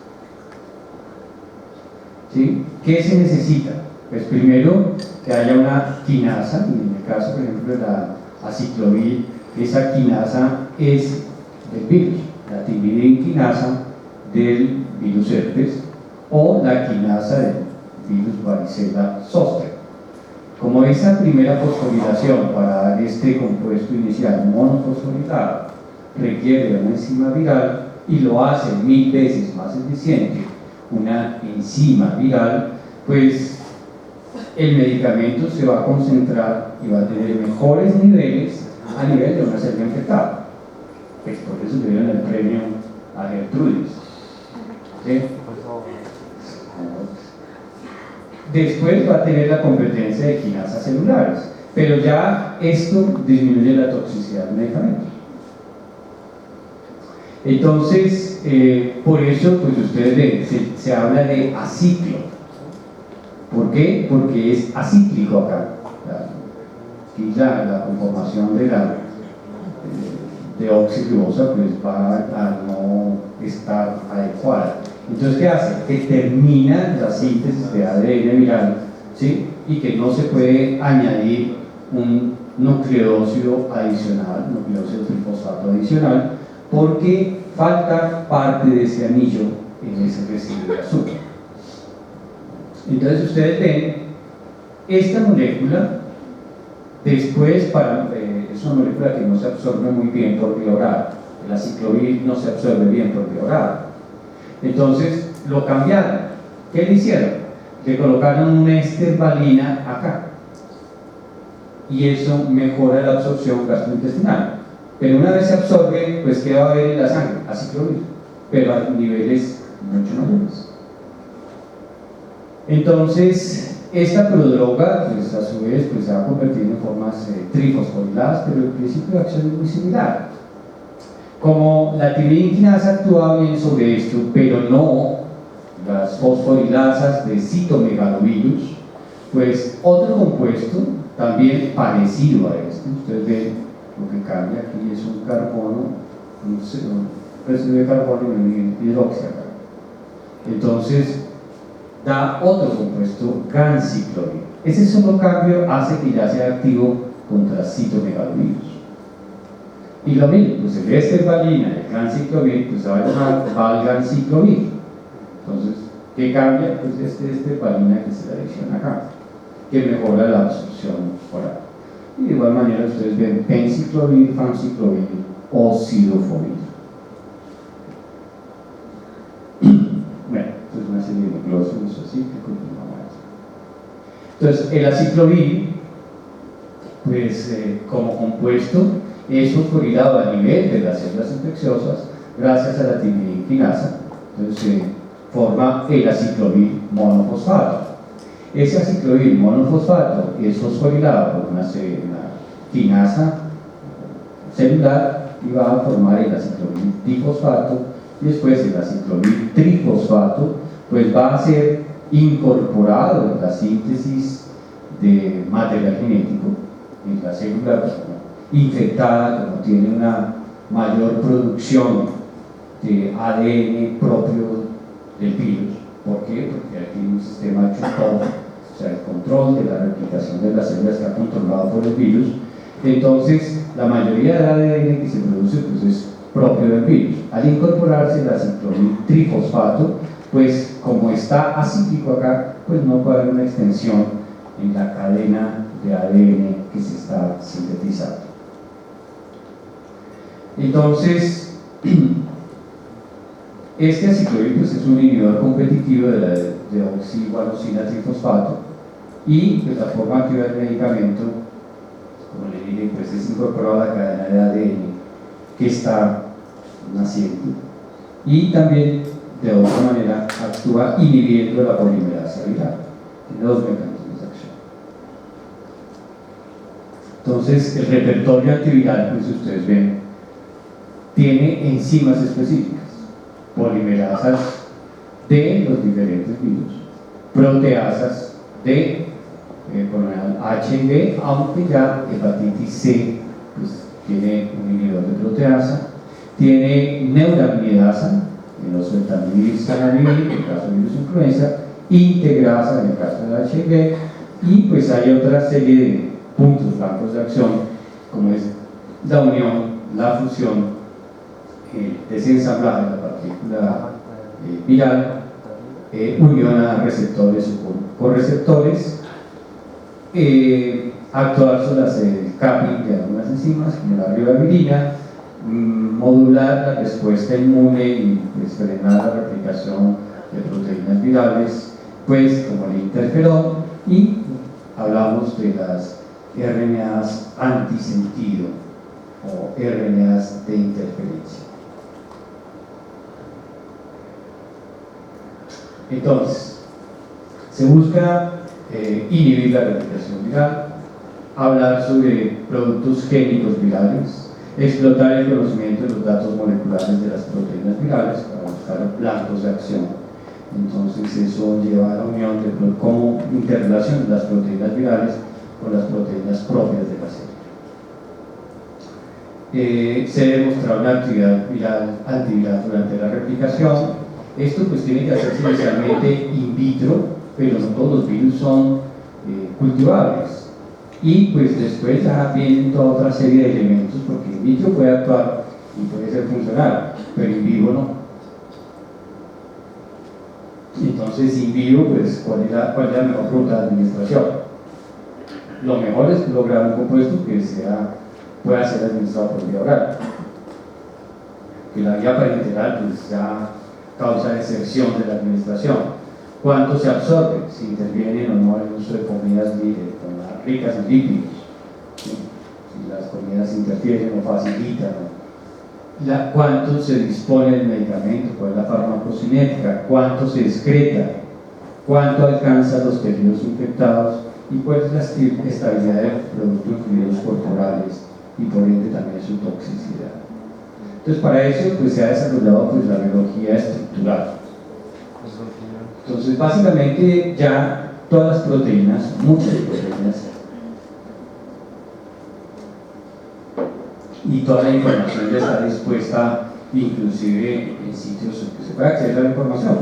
Speaker 4: ¿Sí? ¿Qué se necesita? Pues primero que haya una quinasa, y en el caso, por ejemplo, de la aciclovir, esa quinasa es del virus, la timidinquinasa del virus herpes o la quinasa del virus varicela zoster. Como esa primera fosforilación para dar este compuesto inicial monofosforilado requiere de una enzima viral y lo hace 1000 veces más eficiente una enzima viral, pues el medicamento se va a concentrar y va a tener mejores niveles a nivel de una célula infectada. Pues por eso le dieron el premio a Gertrudis. ¿Sí? Después va a tener la competencia de quinasas celulares, pero ya esto disminuye la toxicidad del medicamento. Entonces, por eso, pues ustedes ven, se habla de aciclo. ¿Por qué? Porque es acíclico acá. Aquí la conformación de la deoxirribosa pues va a no estar adecuada. Entonces, ¿qué hace? Que termina la síntesis de ADN viral, ¿sí? Y que no se puede añadir un nucleósido adicional, nucleósido trifosfato adicional, porque falta parte de ese anillo en ese residuo de azúcar. Entonces, ustedes ven, esta molécula, después, es una molécula que no se absorbe muy bien por vía oral. La aciclovir no se absorbe bien por vía oral. Entonces lo cambiaron. ¿Qué le hicieron? Le colocaron una estervalina acá y eso mejora la absorción gastrointestinal, pero una vez se absorbe, pues ¿qué va a haber en la sangre? Aciclovir, pero a niveles mucho mayores. Entonces esta prodroga, pues a su vez, pues se va a convertir en formas trifosforiladas, pero el principio de acción es muy similar. Como la timidinquinasa actúa bien sobre esto, pero no las fosforilasas de citomegalovirus, pues otro compuesto también parecido a este, ustedes ven lo que cambia aquí es un carbono, un residuo de carbono y un hidróxido acá. Entonces da otro compuesto, ganciclovir. Ese solo cambio hace que ya sea activo contra citomegalovirus. Y lo mismo, pues el estervalina, el ganciclovir, pues se va a llamar valganciclovir. Entonces, ¿qué cambia? Pues estervalina que se le adiciona acá, que mejora la absorción oral. Y de igual manera ustedes ven penciclovir, fanciclovir o cidofovir. Bueno, esto es una serie de nucleósidos así que continuamos. Entonces, el aciclovir, pues como compuesto, es fosforilado a nivel de las células infecciosas gracias a la timidinquinasa. Entonces se forma el aciclovir monofosfato. Ese aciclovir monofosfato es fosforilado por una quinasa celular y va a formar el aciclovir difosfato, y después el aciclovir trifosfato pues va a ser incorporado en la síntesis de material genético en la célula infectada, como tiene una mayor producción de ADN propio del virus. ¿Por qué? Porque aquí hay un sistema chup-off, o sea, el control de la replicación de las células está controlado por el virus. Entonces, la mayoría del ADN que se produce pues, es propio del virus. Al incorporarse el aciclovir trifosfato, pues como está acíclico acá, pues no puede haber una extensión en la cadena de ADN que se está sintetizando. Entonces, este aciclovir pues, es un inhibidor competitivo de la deoxiguanosina trifosfato y pues, la forma activa del medicamento, como le dije, pues, es incorporado a la cadena de ADN que está naciendo y también de otra manera actúa inhibiendo la polimerasa viral. Tiene dos mecanismos de acción. Entonces, el repertorio antiviral, pues ustedes ven, tiene enzimas específicas, polimerasas de los diferentes virus, proteasas de por lo general HIV, aunque ya hepatitis C pues, tiene un inhibidor de proteasa, tiene neuraminidasa en los betamil, zanamil, en el caso del virus influenza, integrasa en el caso del HIV, Y pues hay otra serie de puntos blancos de acción, como es la unión, la fusión, el desensamblaje de la partícula viral, unión a receptores o correceptores, actuar sobre el capping de algunas enzimas, como la ribavirina, modular la respuesta inmune y pues, frenar la replicación de proteínas virales, pues como el interferón, y hablamos de las RNAs antisentido o RNAs de interferencia. Entonces, se busca inhibir la replicación viral, hablar sobre productos génicos virales, explotar el conocimiento de los datos moleculares de las proteínas virales para buscar blancos de acción. Entonces eso lleva a la unión de cómo interrelacionan las proteínas virales con las proteínas propias de la célula. Se ha demostrado una actividad viral antiviral durante la replicación. Esto pues tiene que hacerse inicialmente in vitro, pero no todos los virus son cultivables. Y pues después ya vienen toda otra serie de elementos, porque in vitro puede actuar y puede ser funcional, pero in vivo no. Entonces, in vivo, pues, ¿cuál es la mejor ruta de administración? Lo mejor es lograr un compuesto que pueda ser administrado por vía oral. Que la vía parenteral pues, ya causa deserción de la administración. ¿Cuánto se absorbe? Si intervienen o no el uso de comidas ricas en lípidos. ¿Sí? Si las comidas interfieren o facilitan. ¿Cuánto se dispone del medicamento? ¿Cuál es la farmacocinética? ¿Cuánto se excreta? ¿Cuánto alcanza los tejidos infectados? ¿Y cuál es la estabilidad del producto en fluidos corporales? Y por ende también su toxicidad. Entonces para eso pues, se ha desarrollado pues, la biología estructural. Entonces básicamente ya todas las proteínas, muchas proteínas, y toda la información ya está dispuesta, inclusive en sitios que se puede acceder a la información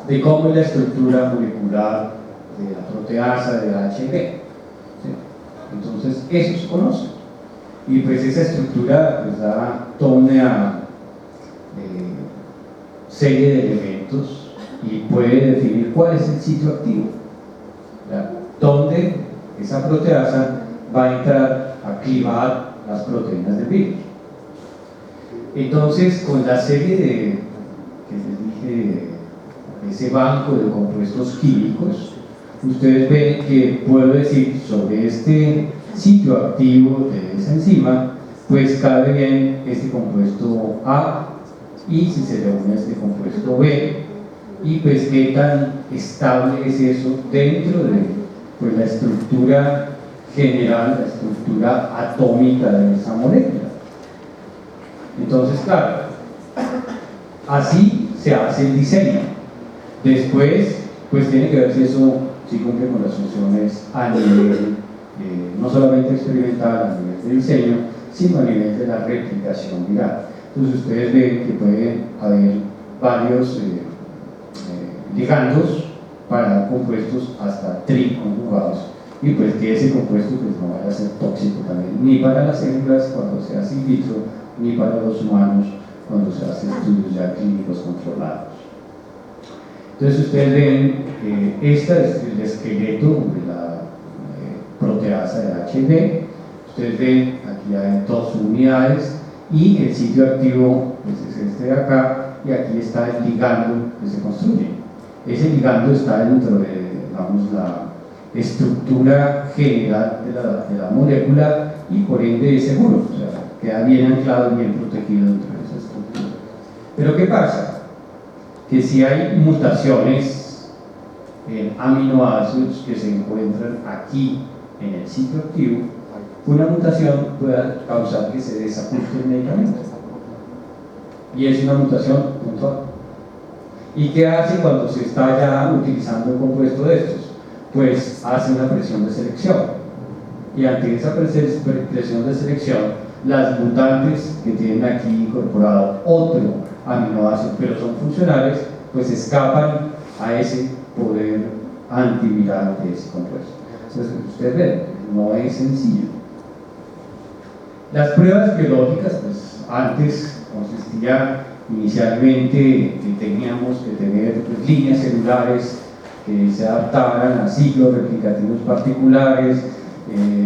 Speaker 4: de cómo es la estructura molecular de la proteasa de la HB. ¿Sí? Entonces eso se conoce y pues esa estructura pues da toda una serie de elementos y puede definir cuál es el sitio activo, ¿verdad? Donde esa proteasa va a entrar a clivar las proteínas del virus. Entonces, con la serie que les dije, ese banco de compuestos químicos, ustedes ven que puedo decir sobre este sitio activo de esa enzima, pues cabe bien este compuesto A, y si se le une este compuesto B, y pues qué tan estable es eso dentro de pues, la estructura general, la estructura atómica de esa molécula. Entonces, claro, así se hace el diseño. Después, pues tiene que ver si eso sí cumple con las funciones a nivel, no solamente experimental, a nivel de diseño, sino a nivel de la replicación viral. Entonces, ustedes ven que puede haber varios ligandos para compuestos hasta triconjugados. Y pues que ese compuesto pues, no vaya a ser tóxico también, ni para las células cuando se hace in vitro, ni para los humanos cuando se hacen estudios ya clínicos controlados. Entonces ustedes ven que este es el esqueleto de la proteasa de HB. Ustedes ven aquí hay 2 unidades y el sitio activo pues, es este de acá, y aquí está el ligando que se construye. Ese ligando está dentro de, digamos, la estructura general de la molécula y por ende es seguro, o sea, queda bien anclado y bien protegido dentro de esa estructura. Pero ¿qué pasa? Que si hay mutaciones en aminoácidos que se encuentran aquí en el sitio activo, una mutación puede causar que se desajuste el medicamento, y es una mutación puntual. ¿Y qué hace cuando se está ya utilizando un compuesto de estos? Pues hace una presión de selección, y ante esa presión de selección, las mutantes que tienen aquí incorporado otro aminoácido pero son funcionales, pues escapan a ese poder antiviral de ese compuesto. Entonces, ustedes ven, no es sencillo. Las pruebas biológicas, pues antes consistía inicialmente que teníamos que tener pues, líneas celulares que se adaptaran a ciclos replicativos particulares,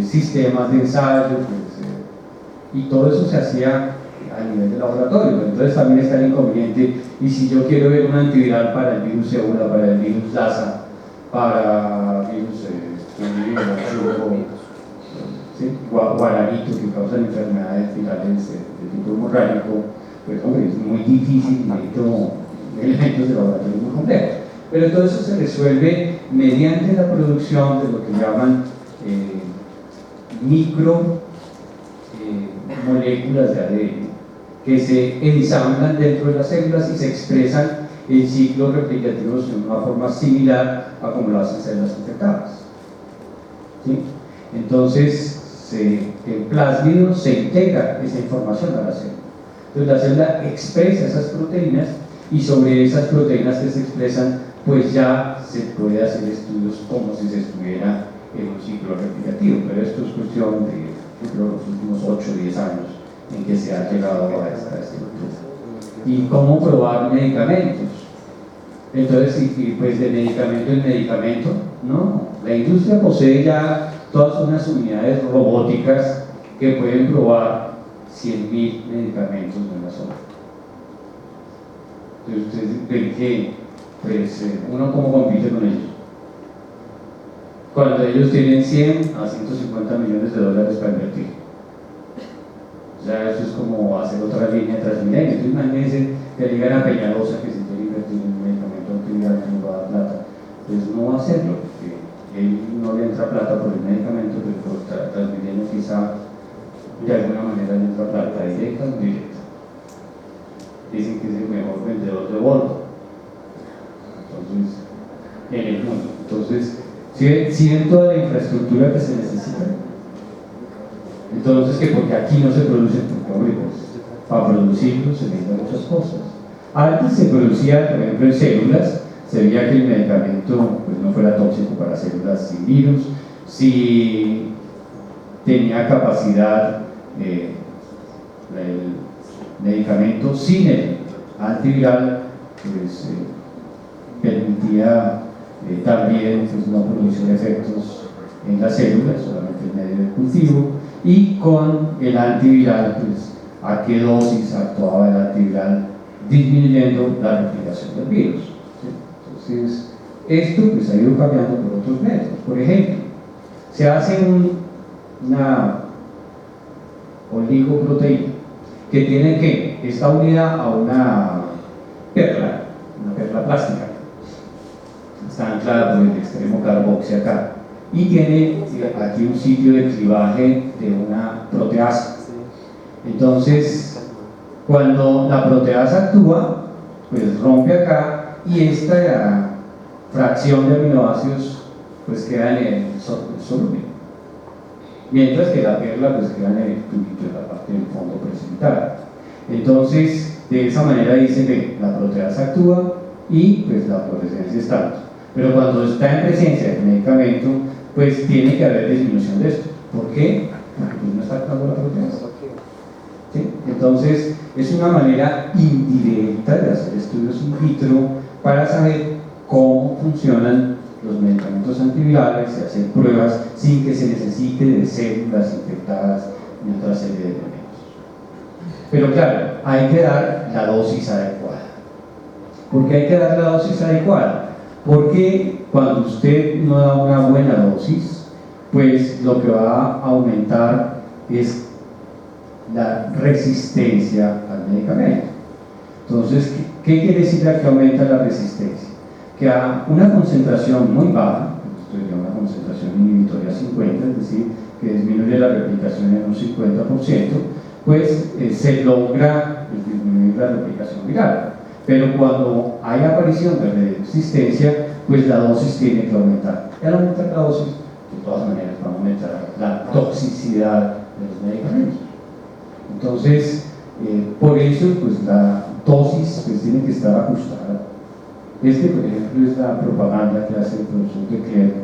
Speaker 4: sistemas de ensayo, pues, y todo eso se hacía a nivel de laboratorio. Pero entonces también está el inconveniente, y si yo quiero ver un antiviral para el virus ébola, para el virus Lassa, para virus guaranito, que causan enfermedades virales de tipo hemorrágico, pues hombre, es muy difícil, necesito elementos de laboratorio muy complejos. Pero todo eso se resuelve mediante la producción de lo que llaman micro moléculas de ADN que se ensamblan dentro de las células y se expresan en ciclos replicativos de una forma similar a como lo hacen células infectadas. ¿Sí? Entonces, en plásmidos se integra esa información a la célula. Entonces, la célula expresa esas proteínas y sobre esas proteínas que se expresan, pues ya se puede hacer estudios como si se estuviera en un ciclo replicativo. Pero esto es cuestión de, yo creo, los últimos 8 o 10 años en que se ha llegado a este punto. ¿Y cómo probar medicamentos? Entonces, y pues de medicamento en medicamento, no. La industria posee ya todas unas unidades robóticas que pueden probar 100.000 medicamentos de una sola. Entonces, ustedes ven que pues, uno cómo compite con ellos. Cuando ellos tienen 100 a 150 millones de dólares para invertir. O sea, eso es como hacer otra línea de Transmilenio. Entonces, imagínense que le digan a Peñalosa que se quiere invertir en un medicamento antiviral que no va a dar plata. Pues no va a hacerlo, porque él no le entra plata por el medicamento, pero por Transmilenio quizá de alguna manera le entra plata directa o indirecta. Dicen que es el mejor vendedor de Volvo. Entonces, en el mundo. Entonces, si ven toda la infraestructura que se necesita. Entonces, que porque aquí no se produce, porque hombre, pues, para producirlo se necesitan muchas cosas. Antes se producía, por ejemplo, en células, se veía que el medicamento pues, no fuera tóxico para células sin virus, si tenía capacidad el medicamento sin el antiviral, pues permitía también pues, no producir efectos en las células, solamente en medio de cultivo, y con el antiviral, pues a qué dosis actuaba el antiviral disminuyendo la replicación del virus. ¿Sí? Entonces, esto pues ha ido cambiando por otros métodos. Por ejemplo, se hace una oligoproteína que tiene que, está unida a una perla plástica, está anclada por el extremo carboxi acá y tiene aquí un sitio de clivaje de una proteasa. Entonces, cuando la proteasa actúa, pues rompe acá y esta fracción de aminoácidos pues queda en el soluble, mientras que la perla pues queda en el tubito de la parte del fondo precipitada. Entonces, de esa manera dice que la proteasa actúa y pues la fluorescencia está. Pero cuando está en presencia del medicamento, pues tiene que haber disminución de esto. ¿Por qué? Porque pues no está actuando la proteasa. ¿Sí? Entonces, es una manera indirecta de hacer estudios in vitro para saber cómo funcionan los medicamentos antivirales y hacer pruebas sin que se necesite de células infectadas y otra serie de elementos. Pero claro, hay que dar la dosis adecuada. ¿Por qué hay que dar la dosis adecuada? Porque cuando usted no da una buena dosis, pues lo que va a aumentar es la resistencia al medicamento. Entonces, ¿qué quiere decir que aumenta la resistencia? Que a una concentración muy baja, esto es una concentración inhibitoria 50, es decir, que disminuye la replicación en un 50%, pues se logra disminuir la replicación viral. Pero cuando hay aparición de resistencia, pues la dosis tiene que aumentar. Y al aumentar la dosis, de todas maneras, va a aumentar la toxicidad de los medicamentos. Entonces, por eso, pues la dosis pues, tiene que estar ajustada. Este, por ejemplo, es la propaganda que hace el profesor de Clerc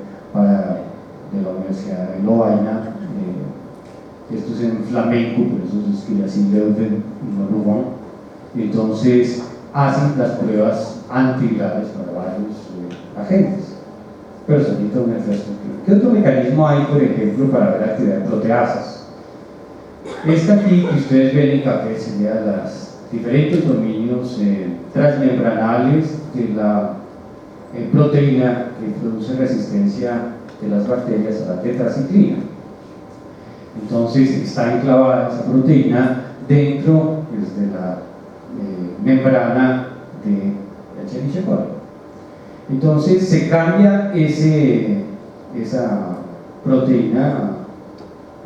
Speaker 4: de la Universidad de Lovaina. Esto es en flamenco, por eso se escribe así, Leuven y no Lubon. Entonces, hacen las pruebas antivirales para varios agentes. Pero se necesita una infraestructura. ¿Qué otro mecanismo hay, por ejemplo, para ver la actividad de proteasas? Esta aquí que ustedes ven en café sería las diferentes dominios transmembranales de la proteína que produce resistencia de las bacterias a la tetraciclina. Entonces está enclavada esa proteína dentro de la membrana de Escherichia coli. Entonces se cambia esa proteína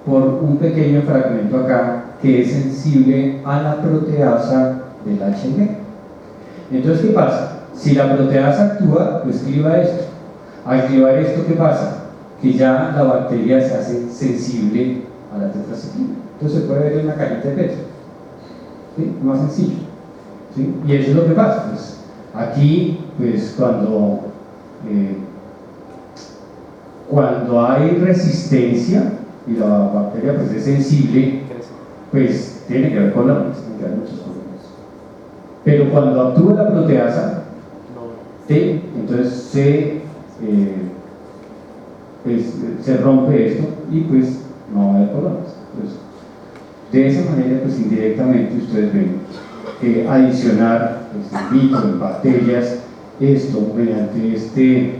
Speaker 4: por un pequeño fragmento acá que es sensible a la proteasa del HB. Entonces, ¿qué pasa? Si la proteasa actúa, pues cliva esto. Al clivar esto, ¿qué pasa? Que ya la bacteria se hace sensible a la tetraciclina. Entonces se puede ver en una cajita de peso. ¿Sí? Más sencillo. ¿Sí? Y eso es lo que pasa. Pues, aquí, pues cuando hay resistencia y la bacteria pues, es sensible, pues tiene que ver con muchas cosas. Pero cuando actúa la proteasa, ¿sí? Entonces se rompe esto y pues no va a haber colonias. Pues, de esa manera, pues indirectamente ustedes ven que adicionar in vitro en bacterias esto mediante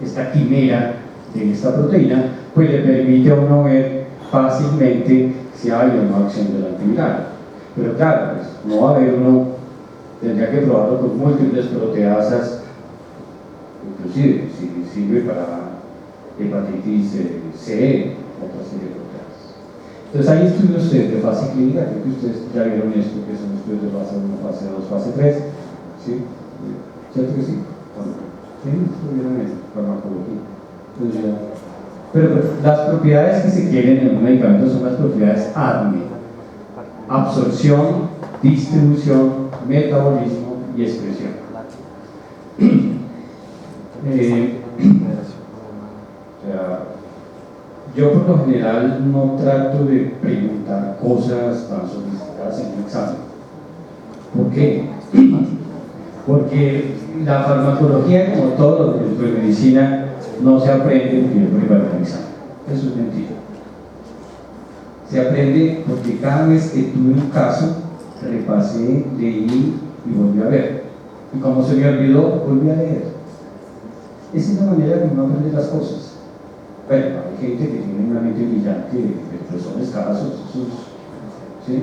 Speaker 4: esta quimera de esta proteína, pues le permite a uno ver fácilmente si hay o no acción del antiviral. Pero claro, pues, no va a haber uno, tendría que probarlo con múltiples proteasas, inclusive si sirve para hepatitis C, otra serie de proteasas. Entonces hay estudios de fase clínica, creo que ustedes ya vieron esto, que son estudios de fase 1, fase 2, fase 3, ¿sí? ¿Cierto que sí? Sí, estuvieron en farmacología. Pero las propiedades que se quieren en un medicamento son las propiedades ADME: absorción, distribución, metabolismo y expresión. Yo por lo general no trato de preguntar cosas tan sofisticadas en un examen. ¿Por qué? Porque la farmacología, como todo lo que es de medicina, no se aprende porque yo preparo un examen. Eso es mentira. Se aprende porque cada vez que tuve un caso, repasé, leí y volví a ver. Y como se me olvidó, volví a leer. Esa es la manera que uno aprende las cosas. Bueno, hay gente que tiene una mente brillante, pero son escasos, ¿sí?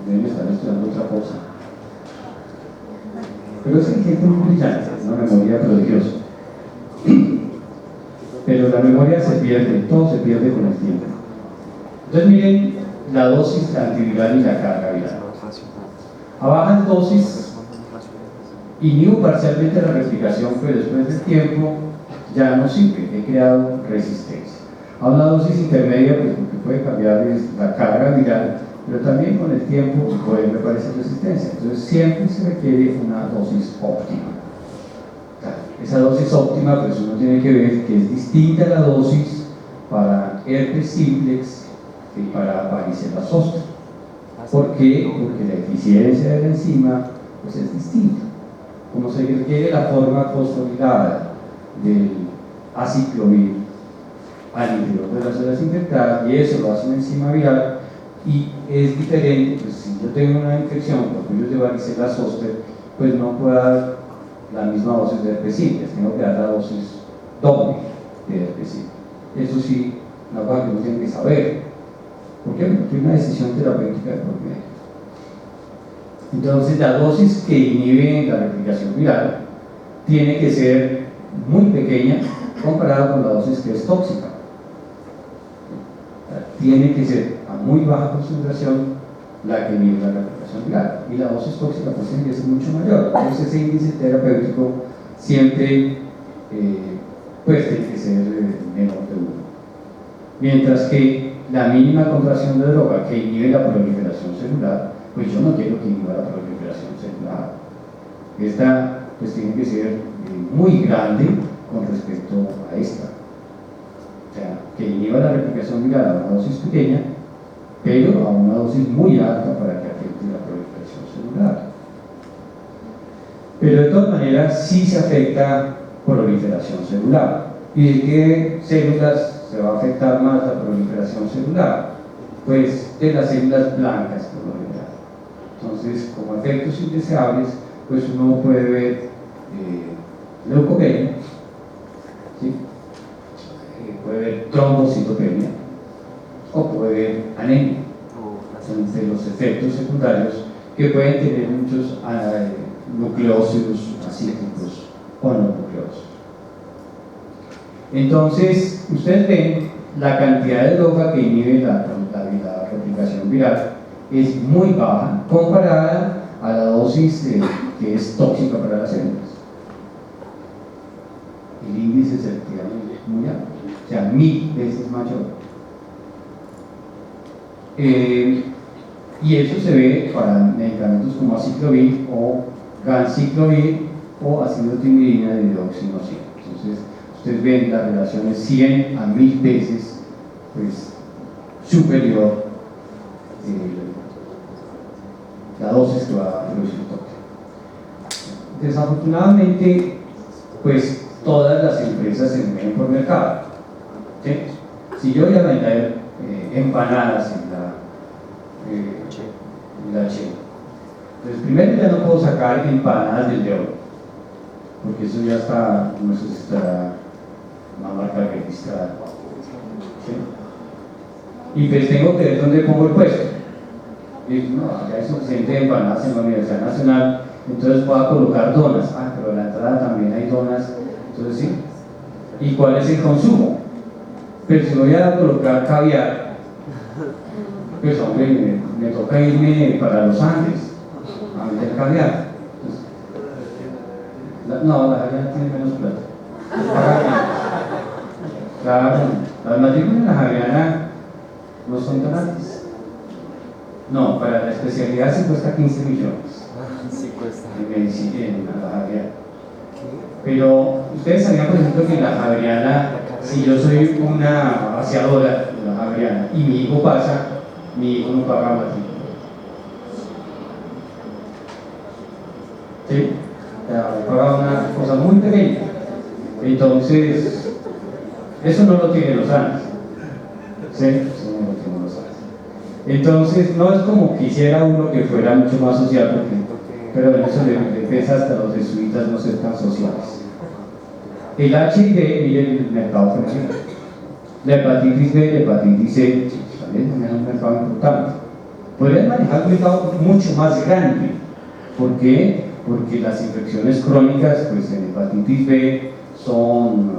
Speaker 4: Deben estar estudiando otra cosa. Pero es gente muy brillante, una memoria prodigiosa. Pero la memoria se pierde, todo se pierde con el tiempo. Entonces miren la dosis antiviral y la carga viral. A bajas dosis inhibo parcialmente la replicación, pero después del tiempo ya no sirve, he creado resistencia. A una dosis intermedia, pues lo que puede cambiar es la carga viral, pero también con el tiempo puede aparecer resistencia. Entonces siempre se requiere una dosis óptima. Esa dosis óptima, pues uno tiene que ver que es distinta a la dosis para herpes simplex y para varicela zoster. ¿Por qué? Porque la eficiencia de la enzima pues es distinta. Como se requiere la forma fosforilada del aciclovir al interior de las células infectadas, y eso lo hace una enzima viral, y es diferente, pues si yo tengo una infección por virus de varicela zoster, pues no puedo dar la misma dosis de herpes simplex, tengo que dar la dosis doble de herpes simplex. Eso sí, una cosa que uno tiene que saber. ¿Por qué? Porque hay una decisión terapéutica de por medio. Entonces la dosis que inhibe la replicación viral tiene que ser muy pequeña comparada con la dosis que es tóxica. Tiene que ser a muy baja concentración la que inhibe la replicación viral, y la dosis tóxica pues tiene que ser mucho mayor. Entonces ese índice terapéutico siempre pues tiene que ser menor de 1. Mientras que la mínima contracción de droga que inhibe la proliferación celular, pues yo no quiero que inhiba la proliferación celular. Esta pues tiene que ser muy grande con respecto a esta. O sea, que inhiba la replicación viral a una dosis pequeña, pero a una dosis muy alta para que afecte la proliferación celular. Pero de todas maneras sí se afecta proliferación celular. ¿Y de qué células se va a afectar más la proliferación celular? Pues de las células blancas por lo general. Entonces, como efectos indeseables, pues uno puede ver leucopenia, ¿sí? Puede ver trombocitopenia o puede ver anemia. Son de los efectos secundarios que pueden tener muchos nucleócidos acíclicos o no nucleócidos. Entonces, ustedes ven la cantidad de droga que inhibe la replicación viral es muy baja comparada a la dosis que es tóxica para las células. El índice selectivamente es muy alto, o sea, 1000 veces mayor. Y eso se ve para medicamentos como aciclovir o ganciclovir o ácido timidina de dioxinosina. Entonces, ustedes ven las relaciones 100 a 1000 veces pues, superior la dosis que va a producir el tóxico. Desafortunadamente, pues todas las empresas se mueven por mercado. ¿Sí? Si yo voy a vender empanadas en la Che, pues primero ya no puedo sacar empanadas del León, porque eso ya está, no sé si estará una marca registrada. ¿Sí? Y pues tengo que ver dónde pongo el puesto. Y no, ya hay suficiente empanadas en la Universidad Nacional, entonces voy a colocar donas. Ah, pero a la entrada también hay donas, entonces sí. ¿Y cuál es el consumo? Pero si voy a colocar caviar, pues hombre, me toca irme para los Andes a meter caviar. Entonces, no, la Javeriana tiene menos plata. Claro, las matrículas de la Javeriana no son tan altas. No, para la especialidad sí cuesta 15 millones.
Speaker 1: Sí cuesta.
Speaker 4: En la Javeriana. Pero ustedes sabían, por ejemplo, que en la Javeriana, si yo soy una vaciadora de la Javeriana y mi hijo pasa, mi hijo no paga matrícula. ¿Sí? Paga una cosa muy pequeña. Entonces, eso no lo tiene los Andes. ¿Sí? Eso no lo tiene los Andes. Entonces, no es como quisiera uno que fuera mucho más social, pero en eso le pesa hasta los jesuitas no ser tan sociales. El HIV, miren el mercado femenino. La hepatitis B, la hepatitis C, también es un mercado importante. Podrían manejar un mercado mucho más grande. ¿Por qué? Porque las infecciones crónicas, pues en hepatitis B son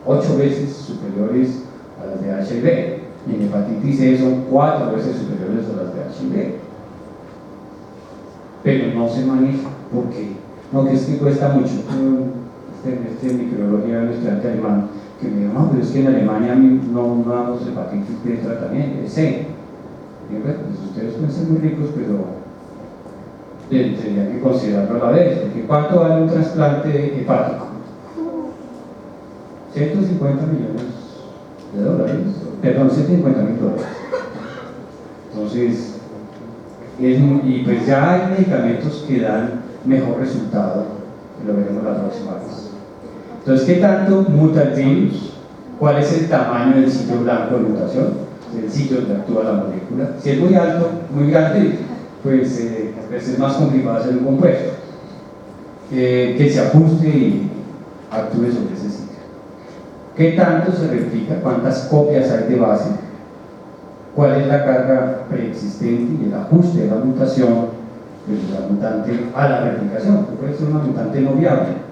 Speaker 4: 8 veces superiores a las de HIV. Y en hepatitis C son 4 veces superiores a las de HIV. Pero no se maneja. ¿Por qué? No, que es que cuesta mucho. Este microbiología de un estudiante alemán que me dijo, no, pero es que en Alemania no damos hepatitis B tratamiento, es C. Y bueno, pues ustedes pueden ser muy ricos, pero tendrían que considerarlo a la vez, porque ¿cuánto vale un trasplante hepático? 150 millones de dólares, perdón, 150 mil dólares. Entonces, y pues ya hay medicamentos que dan mejor resultado, que lo veremos la próxima vez. Entonces, ¿qué tanto muta el virus? ¿Cuál es el tamaño del sitio blanco de mutación? El sitio donde actúa la molécula. Si es muy alto, muy grande, pues es más complicado hacer un compuesto que se ajuste y actúe sobre ese sitio. ¿Qué tanto se replica? ¿Cuántas copias hay de base? ¿Cuál es la carga preexistente y el ajuste de la mutación de la mutante a la replicación? Que puede ser una mutante no viable.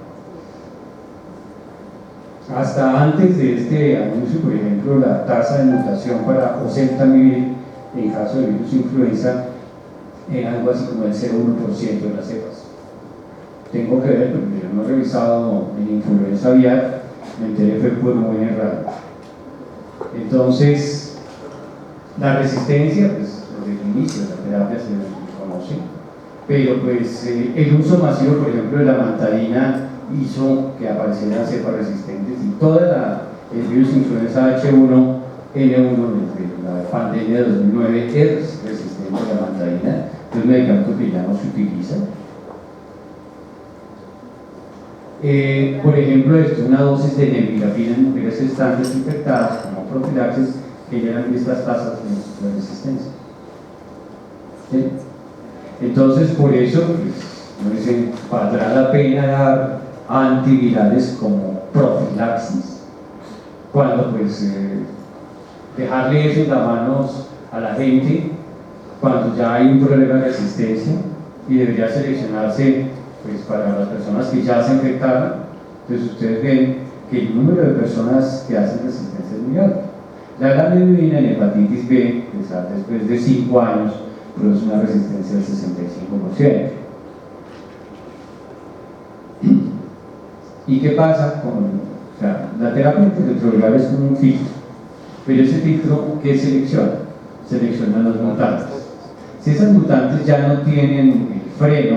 Speaker 4: Hasta antes de este anuncio, por ejemplo, la tasa de mutación para oseltamivir en caso de virus influenza era algo así como el 0,1% de las cepas. Tengo que ver, porque yo no he revisado en influenza aviar, me enteré fue por muy errado. Entonces, la resistencia, pues desde el inicio de la terapia se conoce, pero pues el uso masivo, por ejemplo, de la mantadina hizo que aparecieran cepas resistentes y el virus influenza H1N1 desde la pandemia de 2009 es resistente a la mantadina, es un medicamento que ya no se utiliza. Por ejemplo, una dosis de nevirapina en mujeres gestantes infectadas como profilaxis generan estas tasas de resistencia. ¿Sí? Entonces, por eso, pues, no dicen, valdrá la pena dar antivirales como profilaxis, cuando pues dejarle eso en las manos a la gente cuando ya hay un problema de resistencia y debería seleccionarse pues para las personas que ya se infectaron. Entonces ustedes ven que el número de personas que hacen resistencia es muy alto. La lamivudina en hepatitis B, después de 5 años, produce una resistencia del 65%. ¿Y qué pasa o sea, la terapia antirretroviral es como un filtro, pero ese filtro, ¿qué selecciona? Selecciona los mutantes. Si esas mutantes ya no tienen el freno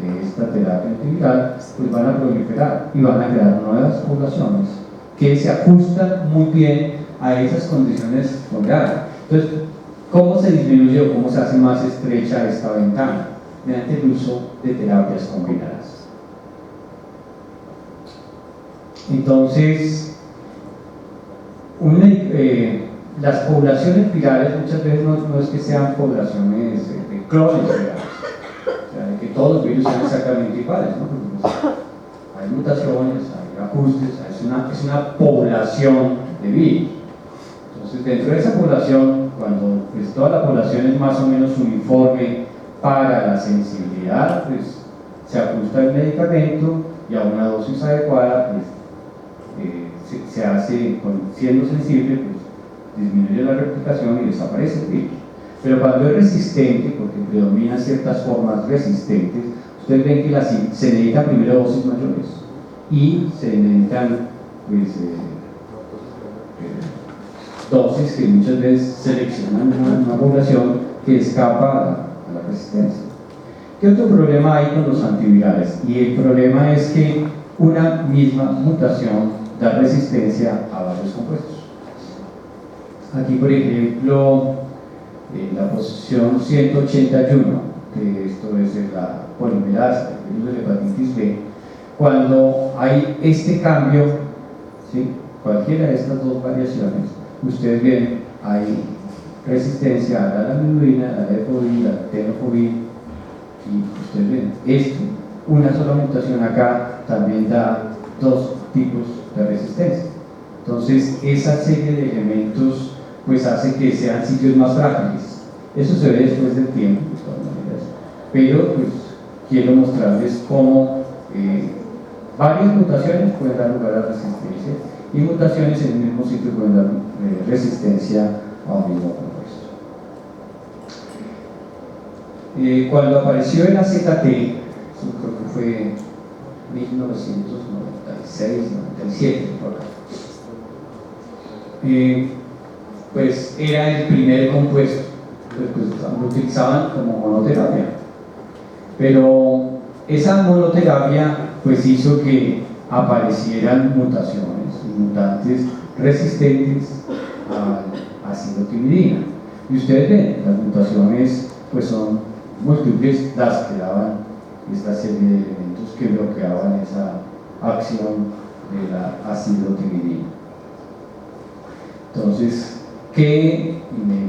Speaker 4: de esta terapia antiviral, pues van a proliferar y van a crear nuevas poblaciones que se ajustan muy bien a esas condiciones donde hay. Entonces, ¿cómo se disminuye o cómo se hace más estrecha esta ventana? Mediante el uso de terapias combinadas. Entonces, las poblaciones virales muchas veces no es que sean poblaciones de clones virales, o sea, de que todos los virus sean exactamente iguales, ¿no? Porque, pues, hay mutaciones, hay ajustes, es una población de virus. Entonces, dentro de esa población, cuando pues, toda la población es más o menos uniforme para la sensibilidad, pues se ajusta el medicamento y a una dosis adecuada, pues, se hace, siendo sensible, pues disminuye la replicación y desaparece el virus. Pero cuando es resistente, porque predominan ciertas formas resistentes, ustedes ven que se necesitan primero dosis mayores y se necesitan pues, dosis que muchas veces seleccionan una población que escapa a la resistencia. ¿Qué otro problema hay con los antivirales? Y el problema es que una misma mutación da resistencia a varios compuestos. Aquí, por ejemplo, la posición 181, que esto es la polimerasa del virus de hepatitis B, cuando hay este cambio, ¿sí? Cualquiera de estas dos variaciones, ustedes ven, hay resistencia a la lamivudina, a la efovir, a la tenofovir, y ustedes ven, esto, una sola mutación acá también da dos tipos de resistencia. Entonces, esa serie de elementos pues hace que sean sitios más frágiles. Eso se ve después del tiempo, de todas maneras. Pero pues quiero mostrarles cómo varias mutaciones pueden dar lugar a resistencia y mutaciones en el mismo sitio pueden dar resistencia a un mismo compuesto. Cuando apareció el AZT, creo que fue 1996, 97, por acá. Pues era el primer compuesto, pues lo utilizaban como monoterapia, pero esa monoterapia pues hizo que aparecieran mutaciones, mutantes resistentes a acidotimidina, y ustedes ven, las mutaciones pues son múltiples las que daban esta serie de elementos que bloqueaban esa acción de la acidotimidina. Entonces, ¿qué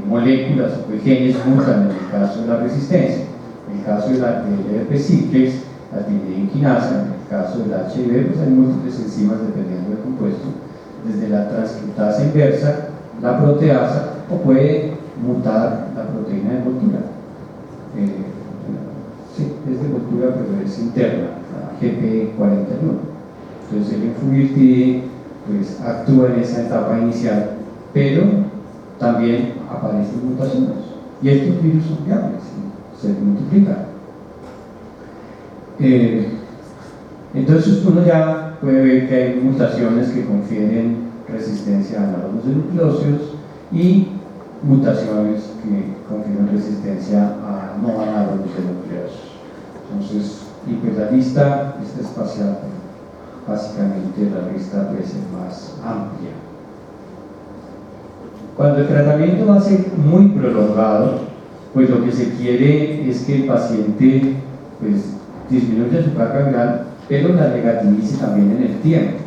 Speaker 4: moléculas o qué genes mutan en el caso de la resistencia? En el caso de la ERP simplex, la tiroidequinasa, en el caso del HIV, pues hay múltiples enzimas dependiendo del compuesto, desde la transcriptasa inversa, la proteasa, o puede mutar la proteína de envoltura. Sí, es de envoltura, pero es interna, la GP41. Entonces el Influir pues actúa en esa etapa inicial, pero también aparecen mutaciones y estos virus son viables, se multiplican. Entonces uno ya puede ver que hay mutaciones que confieren resistencia a análogos de nucleócidos y mutaciones que confieren resistencia a no análogos de nucleócidos. Entonces, y pues la lista espacial, básicamente la lista puede ser más amplia. Cuando el tratamiento va a ser muy prolongado, pues lo que se quiere es que el paciente pues disminuya su carga viral, pero la negativice también en el tiempo,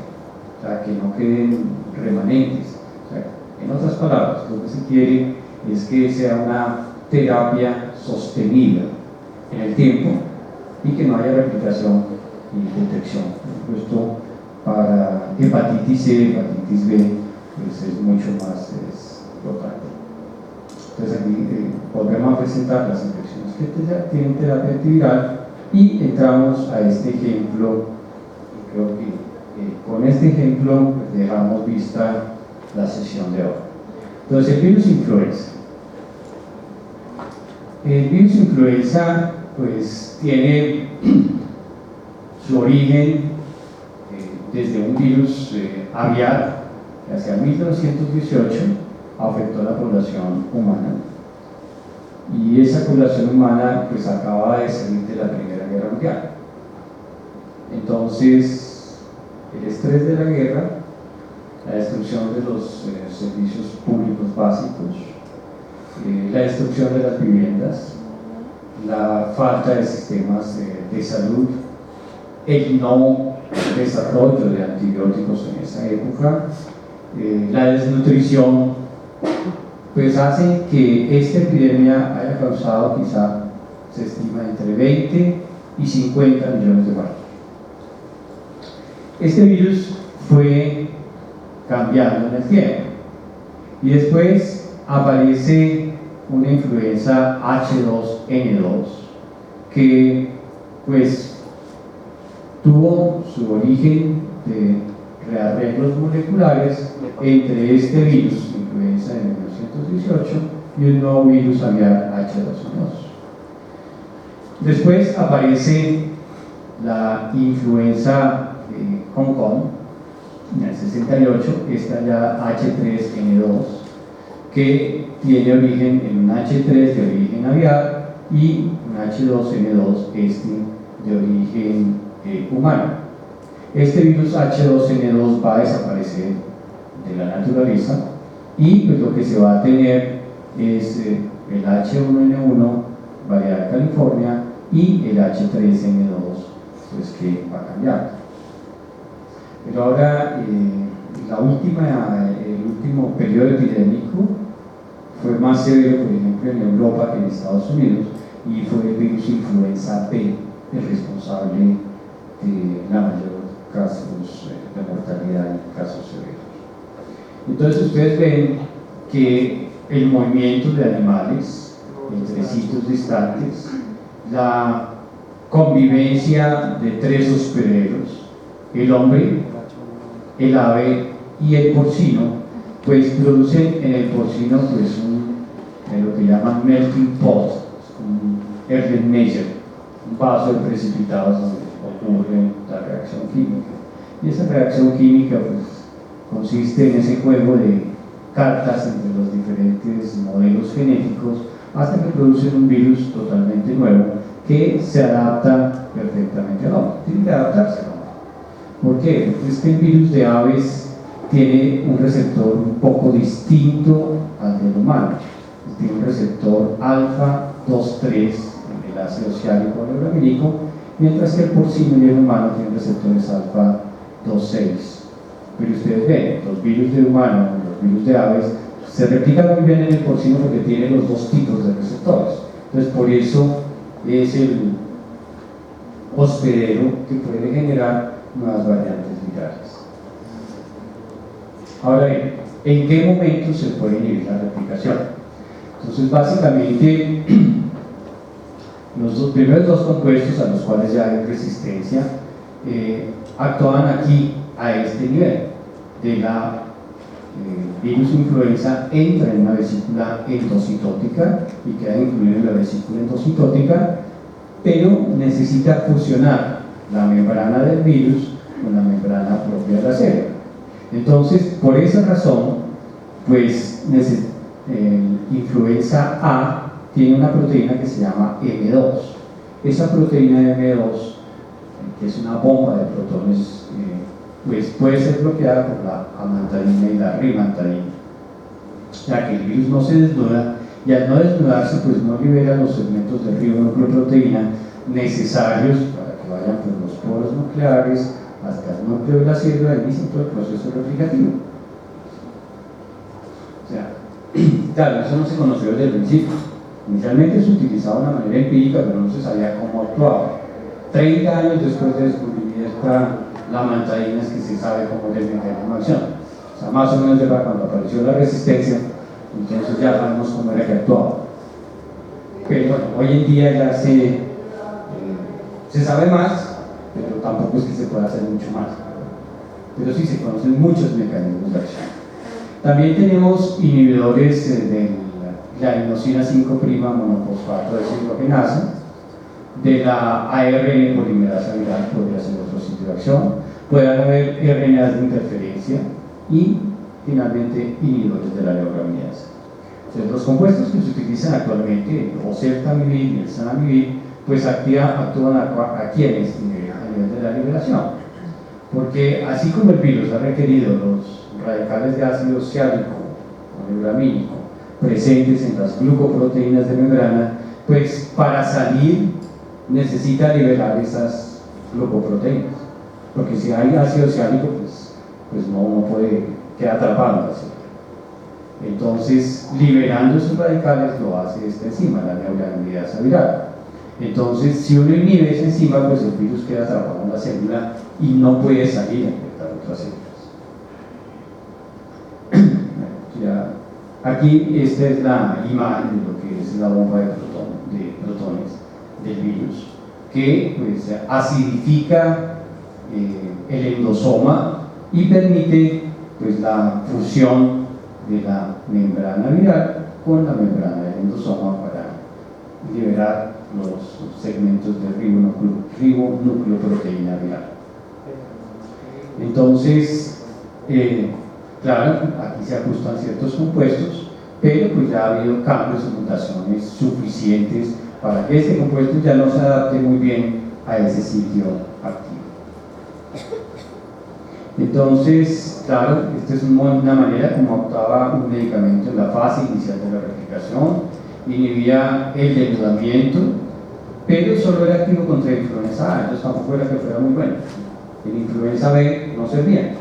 Speaker 4: o sea, que no queden remanentes. O sea, en otras palabras, lo que se quiere es que sea una terapia sostenida en el tiempo y que no haya replicación y detección. Por supuesto, para hepatitis C, hepatitis B, pues es mucho más importante. Entonces aquí volvemos a presentar las infecciones que ya tienen terapia antiviral y entramos a este ejemplo. Y creo que con este ejemplo pues, dejamos vista la sesión de hoy. Entonces, el virus influenza. El virus influenza pues tiene su origen desde un virus aviar que hacia 1918 afectó a la población humana, y esa población humana pues acaba de salir de la Primera Guerra Mundial. Entonces el estrés de la guerra, la destrucción de los servicios públicos básicos, la destrucción de las viviendas, la falta de sistemas de salud, el no desarrollo de antibióticos en esa época, la desnutrición, pues hacen que esta epidemia haya causado, quizá se estima, entre 20 y 50 millones de muertos. Este virus fue cambiando en el tiempo y después aparece una influenza H2N2 que pues tuvo su origen de rearreglos moleculares entre este virus, influenza de 1918, y un nuevo virus aviar H2N2. Después aparece la influenza Hong Kong en el 68, esta ya H3N2, que tiene origen en un H3 de origen aviar y un H2N2 de origen humano. Este virus H2N2 va a desaparecer de la naturaleza y pues lo que se va a tener es el H1N1 variedad California y el H3N2 pues que va a cambiar. Pero ahora el último periodo epidémico fue más severo, por ejemplo, en Europa que en Estados Unidos, y fue el virus influenza B el responsable de la mayor casos de mortalidad en casos severos. Entonces ustedes ven que el movimiento de animales entre sitios distantes, la convivencia de tres hospederos, el hombre, el ave y el porcino, pues producen en el porcino pues lo que llaman melting pot, un Erlenmeyer, un vaso de precipitados donde ocurre la reacción química. Y esa reacción química pues consiste en ese juego de cartas entre los diferentes modelos genéticos hasta que producen un virus totalmente nuevo que se adapta perfectamente al hombre. Tiene que adaptarse al hombre. ¿Por qué? Porque es que el virus de aves tiene un receptor un poco distinto al del humano. Tiene un receptor alfa 2,3 en el ácido ciálico aleurogénico, mientras que el porcino y el humano tienen receptores alfa 2,6. Pero ustedes ven, los virus de humano y los virus de aves se replican muy bien en el porcino porque tienen los dos tipos de receptores. Entonces, por eso es el hospedero que puede generar nuevas variantes virales. Ahora bien, ¿en qué momento se puede inhibir la replicación? Entonces, básicamente, los primeros dos compuestos a los cuales ya hay resistencia actúan aquí a este nivel de la virus influenza, entra en una vesícula endocitótica y queda incluido en la vesícula endocitótica, pero necesita fusionar la membrana del virus con la membrana propia de la célula. Entonces, por esa razón, pues influenza A tiene una proteína que se llama M2. esa proteína M2, que es una bomba de protones, pues puede ser bloqueada por la amantadina y la rimantadina, ya que el virus no se desnuda, y al no desnudarse pues no libera los segmentos de ribonucleoproteína necesarios para que vayan por los poros nucleares hasta el núcleo de la célula y inicie todo el proceso replicativo. O sea, claro, eso no se conoció desde el principio. Inicialmente se utilizaba de una manera empírica, pero no se sabía cómo actuaba. 30 años después de descubrir la amantadina es que se sabe cómo es el mecanismo de acción. O sea, más o menos era cuando apareció la resistencia, entonces ya sabemos cómo era que actuaba. Pero bueno, hoy en día ya se sabe más, pero tampoco es que se pueda hacer mucho más. Pero sí se conocen muchos mecanismos de acción. También tenemos inhibidores de la adenosina 5' monofosfato deshidrogenasa, de la ARN polimerasa viral, podría ser otro sitio de acción. Puede haber RNAs de interferencia y finalmente inhibidores de la neuraminidasa. Entonces, los compuestos que se utilizan actualmente, el oseltamivir y el zanamivir, pues actúan aquí en este nivel, a nivel de la liberación, porque así como el virus ha requerido los radicales de ácido siálico o neuramínico presentes en las glucoproteínas de membrana, pues para salir necesita liberar esas glucoproteínas, porque si hay ácido siálico pues no puede quedar atrapado en la célula. Entonces, liberando esos radicales lo hace esta enzima, la neuraminidasa viral. Entonces, si uno inhibe esa enzima, pues el virus queda atrapado en la célula y no puede salir a infectar otras células. Ya, aquí esta es la imagen de lo que es la bomba de protones del virus, que pues acidifica el endosoma y permite pues la fusión de la membrana viral con la membrana del endosoma para liberar los segmentos de ribonucleoproteína viral. Entonces, claro, aquí se ajustan ciertos compuestos, pero pues ya ha habido cambios y mutaciones suficientes para que este compuesto ya no se adapte muy bien a ese sitio activo. Entonces, claro, esta es una manera como actuaba un medicamento en la fase inicial de la replicación, inhibía el denudamiento, pero solo era activo contra influenza A, entonces tampoco era que fuera muy bueno. En influenza B no servía.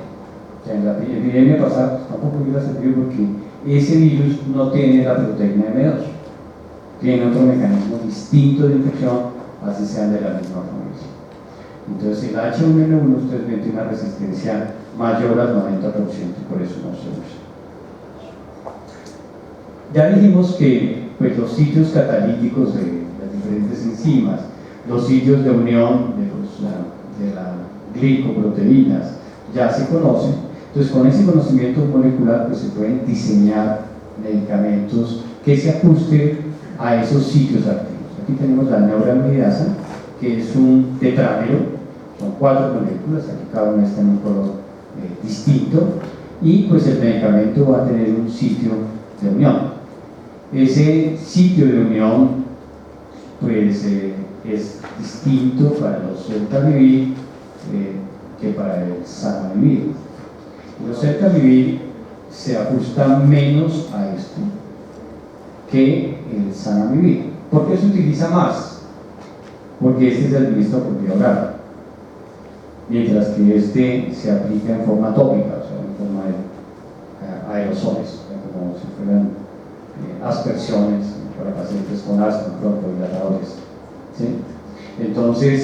Speaker 4: O sea, en la epidemia pasada tampoco hubiera servido porque ese virus no tiene la proteína M2, tiene otro mecanismo distinto de infección, así sean de la misma familia. Entonces el H1N1 ustedes ven una resistencia mayor al 90% y por eso no se usa. Ya dijimos que pues, los sitios catalíticos de las diferentes enzimas, los sitios de unión de las glicoproteínas ya se conocen. Entonces con ese conocimiento molecular pues, se pueden diseñar medicamentos que se ajusten a esos sitios activos. Aquí tenemos la neuraminidasa, que es un tetrámero, son 4 moléculas, aquí cada una está en un color distinto, y pues el medicamento va a tener un sitio de unión. Ese sitio de unión pues es distinto para el oseltamivir que para el zanamivir. El oseltamivir se ajusta menos a esto que el zanamivir. ¿Por qué se utiliza más? Porque este se administra por vía oral, mientras que este se aplica en forma tópica, o sea, en forma de aerosoles, como si fueran aspersiones para pacientes con asma, broncodilatadores, ¿sí? Entonces,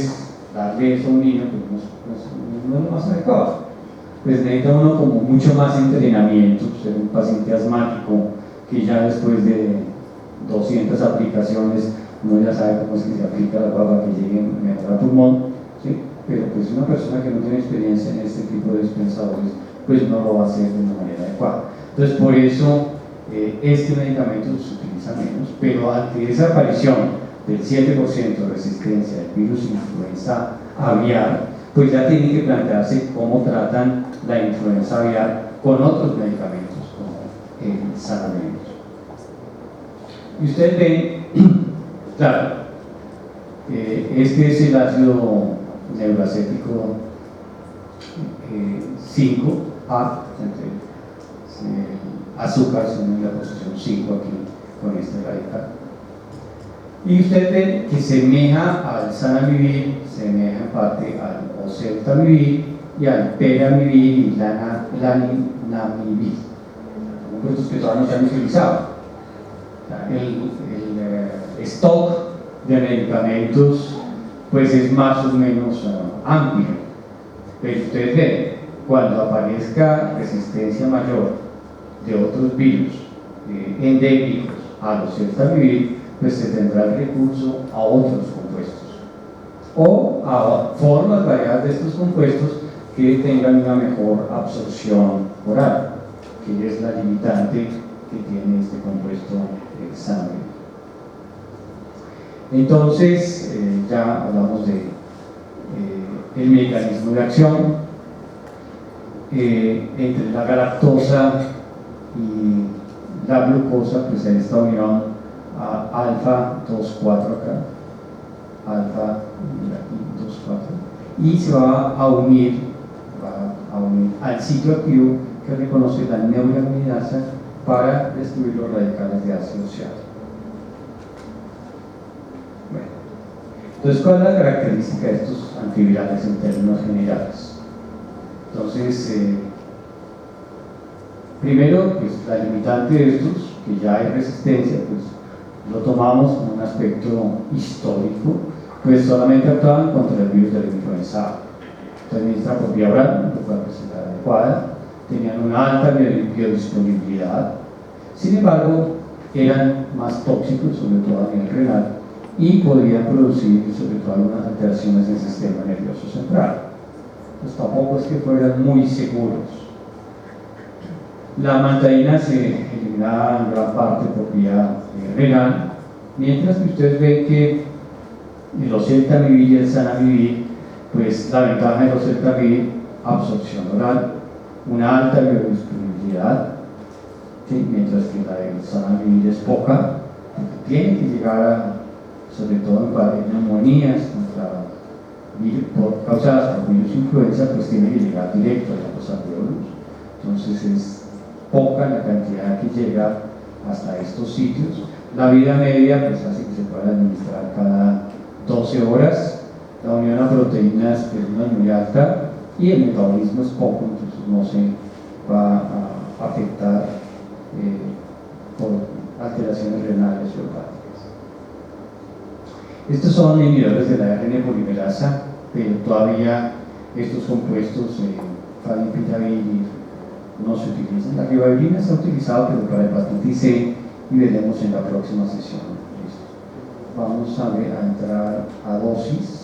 Speaker 4: darle eso a un niño pues, no es lo más adecuado. Pues necesita uno como mucho más entrenamiento, ser un paciente asmático que ya después de 200 aplicaciones uno ya sabe cómo es que se aplica la papa que llegue mejor al pulmón, ¿sí? Pero pues una persona que no tiene experiencia en este tipo de dispensadores pues no lo va a hacer de una manera adecuada. Entonces por eso este medicamento se utiliza menos, pero ante esa aparición del 7% de resistencia del virus influenza aviar, pues ya tienen que plantearse cómo tratan la influenza aviar con otros medicamentos como el zanamivir. Y ustedes ven, claro, Este es el ácido neuroacético 5A, azúcar son en la posición 5 aquí con este radical. Y usted ve que semeja al zanamivir, semeja en parte al oseltamivir y al peramivir y lanimivir, compuestos que todavía no se han utilizado. El stock de medicamentos pues es más o menos amplio, pero ustedes ven, cuando aparezca resistencia mayor de otros virus endémicos a los oseltamivir, pues se tendrá el recurso a otros compuestos o a formas variadas de estos compuestos que tengan una mejor absorción oral, que es la limitante que tiene este compuesto zanamivir. Entonces, ya hablamos de el mecanismo de acción entre la galactosa y la glucosa, pues en esta unión alfa 2,4 acá, alfa 2,4, y se va a unir al sitio activo que reconoce la neuraminidasa para destruir los radicales de ácido ciático. Bueno, entonces, ¿cuál es la característica de estos antivirales en términos generales? Entonces, primero, pues la limitante de estos, que ya hay resistencia, pues lo tomamos como un aspecto histórico, pues solamente actuaban contra el virus de la influenza A. Se administra por vía oral, lo cual es la adecuada, tenían una alta biodisponibilidad, sin embargo, eran más tóxicos, sobre todo a nivel renal, y podían producir, sobre todo, algunas alteraciones en el sistema nervioso central. Pues tampoco es que fueran muy seguros. La mantadina se eliminaba en gran parte por vía renal, mientras que ustedes ven que el oseltamivir y el zanamivir, pues la ventaja del oseltamivir, absorción oral, una alta biodisponibilidad, ¿sí? Mientras que la del zanamivir es poca, porque tiene que llegar a, sobre todo en neumonías causadas por virus influenza, pues tiene que llegar directo a los alveolos. Entonces es poca la cantidad que llega hasta estos sitios. La vida media pues hace que se pueda administrar cada 12 horas. La unión a proteínas pues, no es muy alta y el metabolismo es poco, entonces no se va a afectar por alteraciones renales o hepáticas. Estos son inhibidores de la ARN polimerasa, pero todavía estos compuestos, favipiravir, no se utilizan. La ribavirina se ha utilizado, pero para hepatitis C, y veremos en la próxima sesión. ¿Listo? Vamos a entrar a dosis.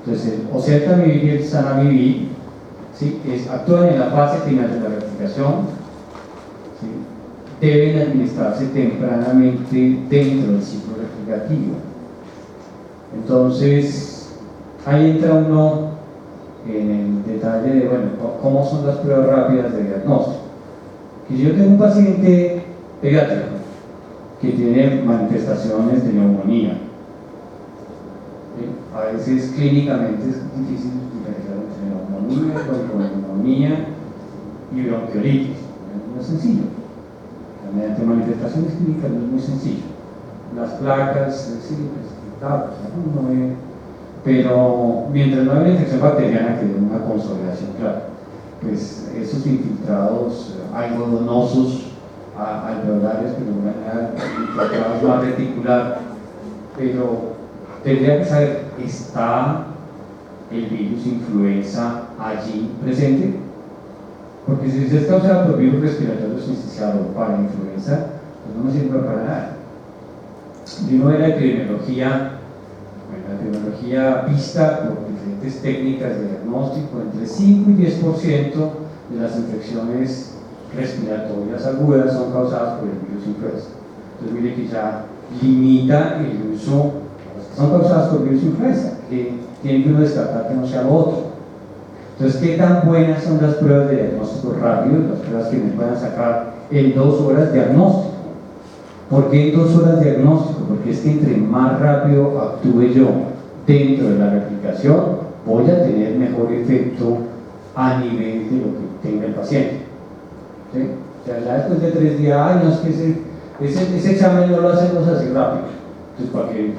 Speaker 4: Entonces, el oseltamivir y el zanamivir, ¿sí? Actúan en la fase final de la replicación, ¿sí? Deben administrarse tempranamente dentro del ciclo replicativo. Entonces, ahí entra uno en el detalle de, bueno, cómo son las pruebas rápidas de diagnóstico. Que si yo tengo un paciente pediátrico que tiene manifestaciones de neumonía, ¿sí? A veces clínicamente es difícil diferenciar entre neumonía y bronquiolitis, no es sencillo. Mediante manifestaciones clínicas no es muy sencillo. Las placas, sí, pero mientras no hay una infección bacteriana que dé una consolidación clara, pues esos infiltrados algodonosos alveolarios, pero de manera infiltrados más reticular, pero tendría que saber, ¿está el virus influenza allí presente? Porque si es causado por virus respiratorio sinciciado para influenza, pues no me sirve para nada. Y uno ve la epidemiología vista por diferentes técnicas de diagnóstico, entre 5 y 10% de las infecciones respiratorias agudas son causadas por el virus influenza. Entonces mire que ya limita el uso, son causadas por el virus influenza, que tiene que uno descartar que no sea lo otro. Entonces, ¿qué tan buenas son las pruebas de diagnóstico rápido, las pruebas que me puedan sacar en 2 horas de diagnóstico? ¿Por qué en 2 horas de diagnóstico? Porque es que entre más rápido actúe yo dentro de la replicación voy a tener mejor efecto a nivel de lo que tenga el paciente. ¿Sí? O sea, ya después de 3 días, ay, no, es que ese examen no lo hacemos así rápido. Entonces, ¿para qué?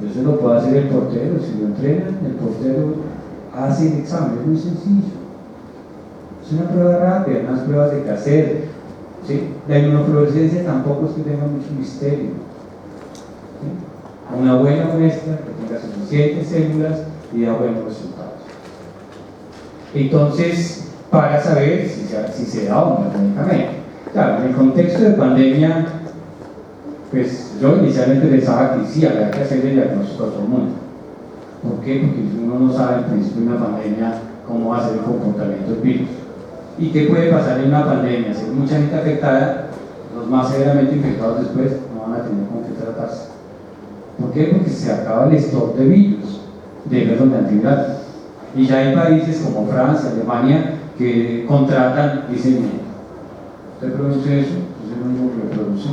Speaker 4: Eso lo puede hacer el portero. Si lo entrenan, el portero hace el examen, es muy sencillo. Es una prueba rápida, unas pruebas de hacer. ¿Sí? La inmunofluorescencia tampoco es que tenga mucho misterio. ¿Sí? Una buena muestra que tenga suficientes células y da buenos resultados. Entonces, para saber si se da o no el medicamento. Claro, en el contexto de pandemia, pues yo inicialmente pensaba que sí, había que hacer el diagnóstico a todo el mundo. ¿Por qué? Porque uno no sabe al principio de una pandemia cómo va a ser el comportamiento del virus. ¿Y qué puede pasar en una pandemia? Si hay mucha gente afectada, los más severamente infectados después no van a tener con qué tratarse. ¿Por qué? Porque se acaba el stock de virus, de antivirales. Y ya hay países como Francia, Alemania, que contratan, dicen, usted produce eso, pues es lo único que lo produce,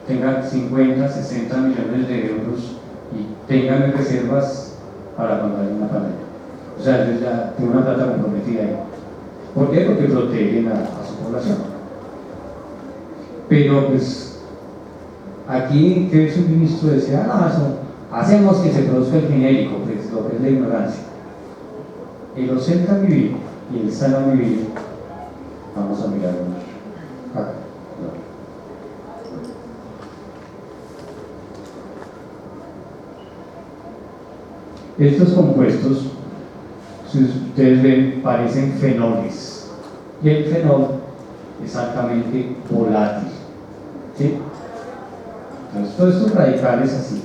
Speaker 4: tenga 50, 60 millones de euros y tengan reservas para cuando haya una pandemia. O sea, ellos ya tienen una plata comprometida ahí. ¿Por qué? Porque protegen a su población. Pero pues aquí que es un ministro decía, no, eso, hacemos que se produzca el genérico, pues lo que es la ignorancia. El oseltamivir y el zanamivir, vamos a mirar acá. Estos compuestos, si ustedes ven, parecen fenoles, y el fenol es altamente volátil. ¿Sí? Entonces, todos estos radicales así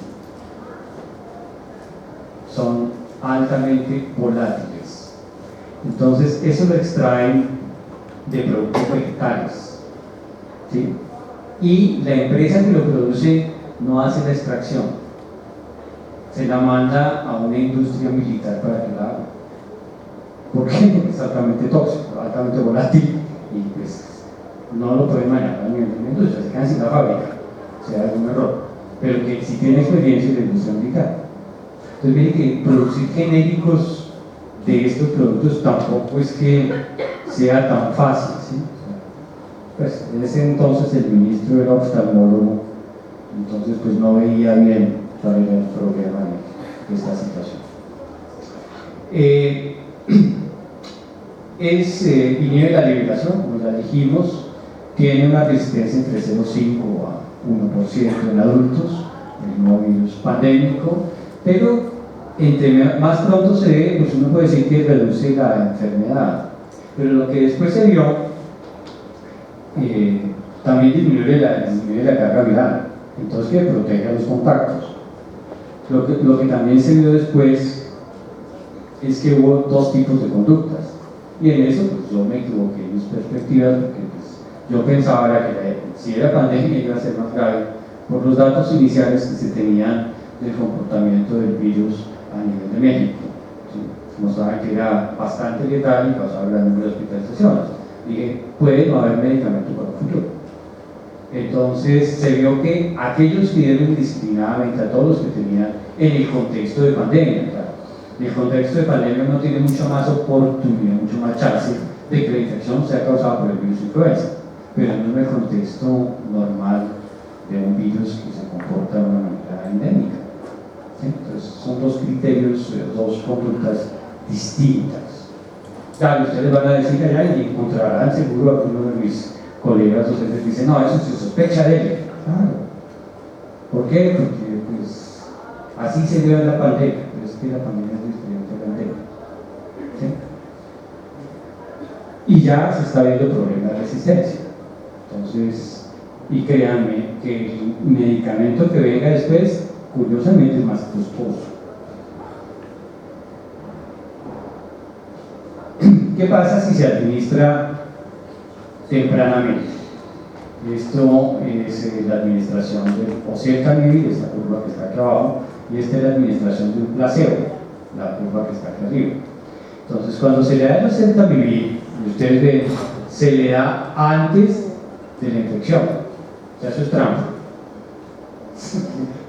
Speaker 4: son altamente volátiles. Entonces, eso lo extraen de productos vegetales. ¿Sí? Y la empresa que lo produce no hace la extracción, se la manda a una industria militar para que la haga. ¿Por qué? Porque es altamente tóxico, altamente volátil y pues no lo pueden manejar ni en la industria, se quedan sin la fábrica, o sea, es un error. Pero que si tiene experiencia en la industria militar. Entonces, miren que producir genéricos de estos productos tampoco es que sea tan fácil, ¿sí? Pues en ese entonces el ministro era oftalmólogo, entonces pues no veía bien cuál era el problema de esta situación. Inhibe la liberación, como ya dijimos, tiene una resistencia entre 0,5 a 1% en adultos, el nuevo virus pandémico, pero entre más pronto se ve, pues uno puede decir que reduce la enfermedad, pero lo que después se vio también disminuye la carga viral, entonces que protege a los contactos. Lo que también se vio después es que hubo 2 tipos de conductas, y en eso pues yo me equivoqué en mis perspectivas, porque pues, yo pensaba que si era pandemia iba a ser más grave por los datos iniciales que se tenían del comportamiento del virus a nivel de México. ¿Sí? Mostraban que era bastante letal y causaba gran número de hospitalizaciones. Dije, puede no haber medicamento para el futuro. Entonces se vio que aquellos que dieron indisciplinadamente, a todos los que tenían en el contexto de pandemia, claro, en el contexto de pandemia uno tiene mucho más oportunidad, mucho más chance de que la infección sea causada por el virus influenza, pero no en el contexto normal de un virus que se comporta de una manera endémica. ¿Sí? Entonces son 2 criterios, 2 conductas distintas. Claro, ustedes van a decir allá y encontrarán seguro a uno de mis colegas docentes dicen, no, eso se sospecha de él. Claro. ¿Por qué? Porque pues así se dio en la pandemia, pero es que la pandemia es diferente a la pandemia. ¿Sí? Y ya se está viendo problemas de resistencia. Entonces, y créanme que el medicamento que venga después, curiosamente, es más costoso. ¿Qué pasa si se administra tempranamente? Esto es la administración del oseltamivir, esta curva que está aquí abajo, y esta es la administración de un placebo, la curva que está aquí arriba. Entonces, cuando se le da el oseltamivir, ustedes ven, se le da antes de la infección, o sea, eso es trampa.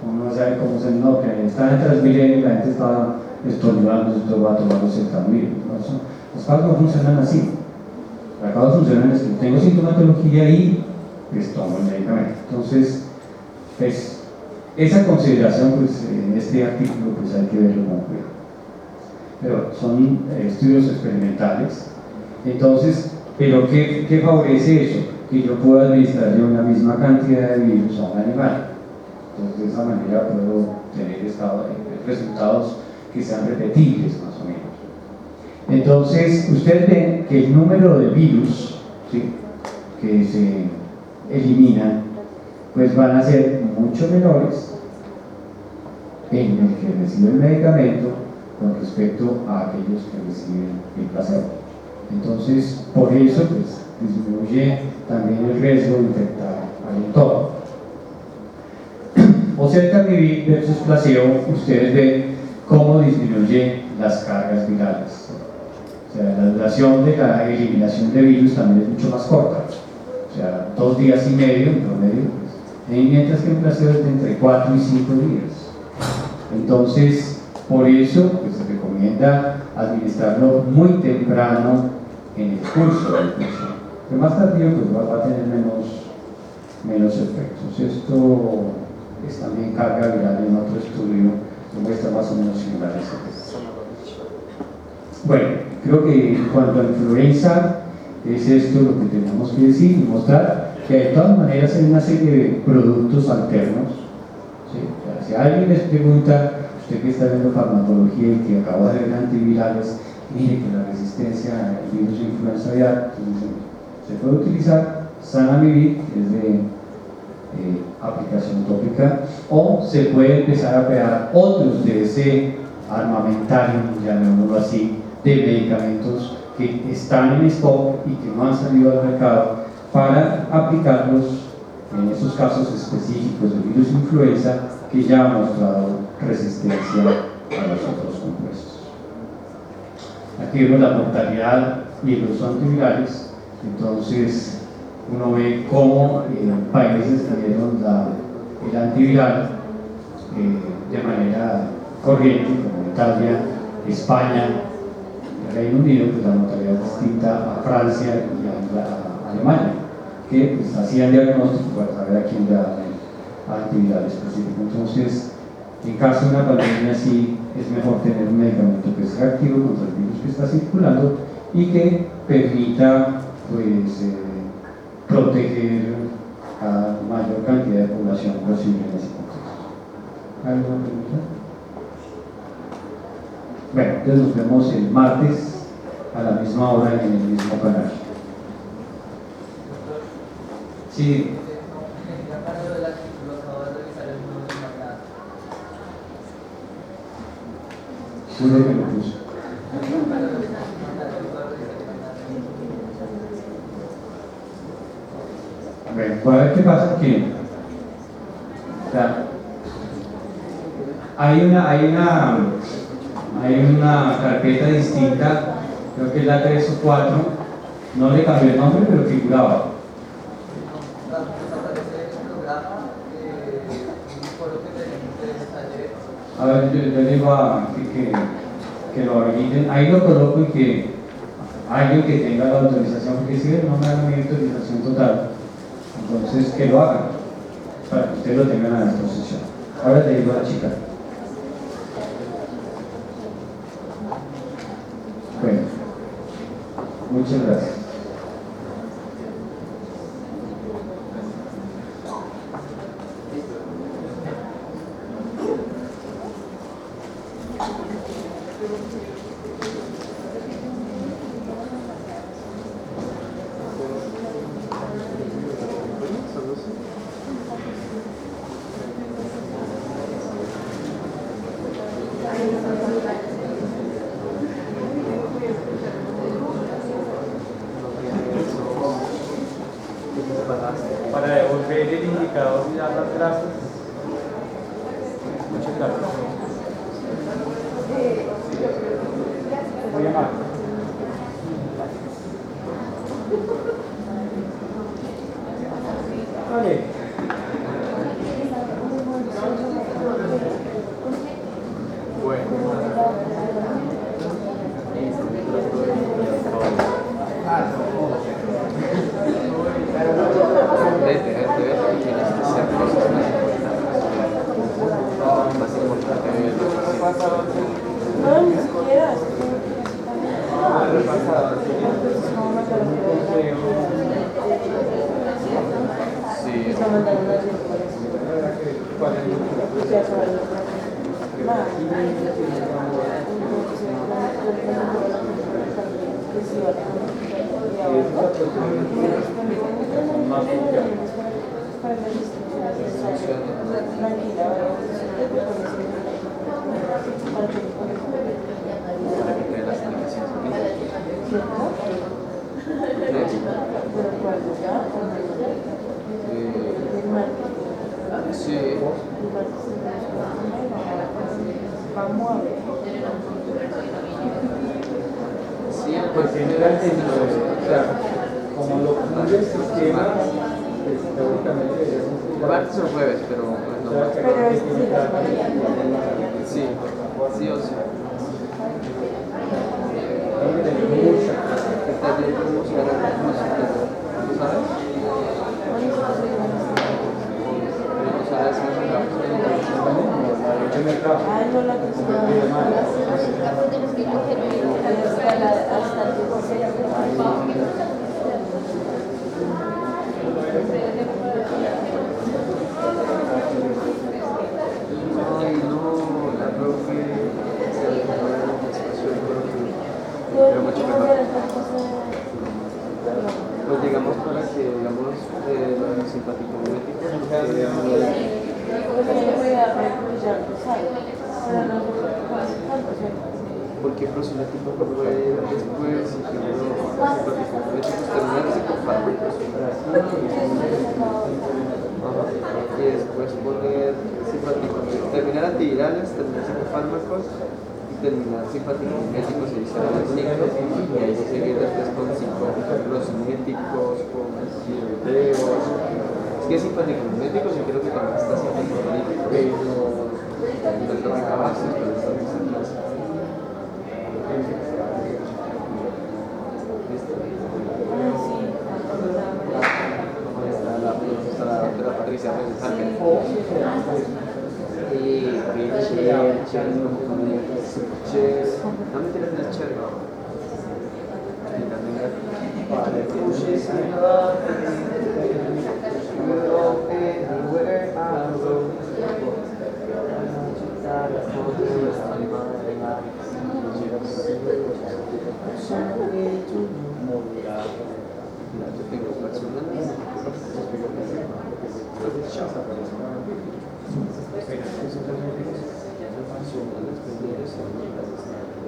Speaker 4: Uno no sabe cómo se enoja. Estaba en Transmilenio y la gente estaba estornudando, esto va a tomar los Cetamil. Las cosas no funcionan así. Las cosas funcionan así. Tengo sintomatología y pues tomo el medicamento. Entonces, pues, esa consideración, pues, en este artículo, pues hay que verlo con cuidado. Pero son estudios experimentales. Entonces, ¿pero qué favorece eso? Que yo pueda administrar yo una misma cantidad de virus a un animal. Entonces, de esa manera puedo tener resultados que sean repetibles, más o menos. Entonces, ustedes ven que el número de virus, ¿sí?, que se eliminan, pues van a ser mucho menores en el que recibe el medicamento con respecto a aquellos que reciben el placebo. Entonces, por eso, pues, disminuye también el riesgo de infectar al entorno. Oseltamivir versus placebo, ustedes ven cómo disminuye las cargas virales. O sea, la duración de la eliminación de virus también es mucho más corta. O sea, 2 días y medio en promedio, pues, mientras que el placebo es de entre 4 y 5 días. Entonces, por eso pues, se recomienda administrarlo muy temprano en el curso de la infección. Que más tardío pues, va a tener menos efectos. Esto es también carga viral en otro estudio que muestra más o menos similares efectos. Bueno, creo que en cuanto a influenza, es esto lo que tenemos que decir y mostrar que de todas maneras hay una serie de productos alternos. ¿Sí? O sea, si alguien les pregunta, usted que está viendo farmacología y que acaba de ver antivirales, mire que la resistencia al virus de influenza aviar, se puede utilizar Zanamivir, que es de aplicación tópica, o se puede empezar a crear otros de ese armamentario, llamémoslo así, de medicamentos que están en stock y que no han salido al mercado para aplicarlos en esos casos específicos del virus influenza que ya ha mostrado resistencia a los otros compuestos. Aquí vemos la mortalidad y los antivirales. Entonces uno ve cómo países que dieron el antiviral de manera corriente, como Italia, España, el Reino Unido, pues la mortalidad es distinta a Francia y a Alemania, que pues, hacían diagnóstico para saber a quién le daban el antiviral específico. Entonces, en caso de una pandemia así, es mejor tener un medicamento que sea activo contra el virus que está circulando y que permita pues, proteger a mayor cantidad de población posible en ese contexto. ¿Alguna pregunta? Bueno, entonces nos vemos el martes a la misma hora en el mismo canal. Sí. Sí, lo que lo puse. Bueno, a ver qué pasa aquí. O sea, hay una carpeta distinta, creo que es la 3 o 4, no le cambié el nombre, pero figuraba. A ver, yo digo a que lo habiliten, ahí lo coloco y que alguien que tenga la autorización, porque si no me dan mi autorización total, entonces que lo hagan, para que ustedes lo tengan a disposición. Ahora te digo a la chica. Bueno, muchas gracias.
Speaker 2: Para devolver el indicador y dar las gracias. Muchas gracias. Muy amable. Vale.
Speaker 6: Se mandaron las miércoles.
Speaker 2: ¿Cuál es el
Speaker 6: Se acabaron los más.
Speaker 1: Para que te dé las indicaciones. Sí.
Speaker 6: Vamos a ver.
Speaker 1: Sí,
Speaker 2: Pues entra el sensor, o sea, como lo cambia el sistema, pues teóricamente debería funcionar.
Speaker 1: martes o jueves, pero pues no.
Speaker 6: Pero es que
Speaker 1: Sí, sí o sí.
Speaker 2: Tengo que tener mucha
Speaker 1: ¿Qué tal de música? ¿Tú sabes? ¿No sabes música?
Speaker 6: ay, no la
Speaker 1: Ay, no, la profe se dejó el espacio del profe. Pero mucho mejor. Pues digamos para que, digamos, los simpaticométricos, porque profilático fue después y que los simpaticométricos terminan psicofármacos. Ajá. Y después poner simpaticométricos, terminar antivirales, terminar psicofármacos y terminar simpaticométricos y adicionales ciclos. Y ahí seguir después con psicocinéticos, con tiroideos. Es que simpaticométricos yo creo que también está simpaticométrico, pero el trabajo pero está en esa clase. Está la doctora Patricia Reyes. Y Chess, no me tiras de Chess. Y también yo tengo personas.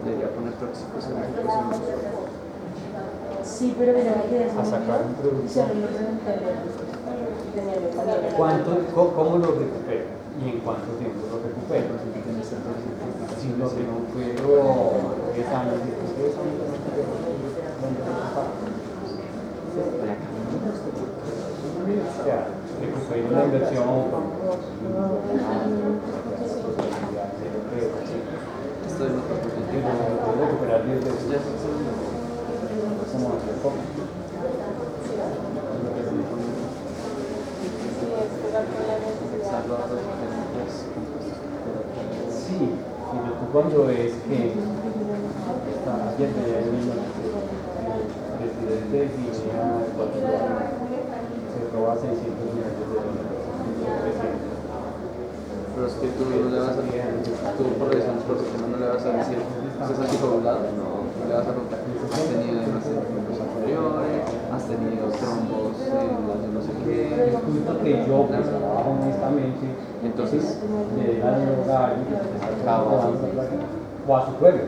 Speaker 1: Debería poner tóxicos en la
Speaker 6: sí, pero mira que
Speaker 2: a sacar un producto.
Speaker 6: hicieron los reventadores.
Speaker 2: ¿Cómo lo recupero? ¿Y en cuánto tiempo lo recupero? Si lo recupero 10 años después, o sea, recupero la inversión.
Speaker 1: Estoy en otro proyecto.
Speaker 2: Puedo recuperar 10 veces.
Speaker 1: Ya.
Speaker 2: Como hacer poco. Sí, pero tú cuando ves que ayer veía el presidente de Guinea Ecuatorial se roba 600 millones de dólares.
Speaker 1: Pero es que tú no le vas a tú por razones profesionales no le vas a decir, ¿estás anticoagulado? No le vas a preguntar, ¿has tenido hematomas anteriores? ¿Has tenido trombos en las de no sé qué?
Speaker 2: Justo que yo pues trabajo honestamente,
Speaker 1: Entonces,
Speaker 2: le dejan el hogar y que se acaba o a su pueblo.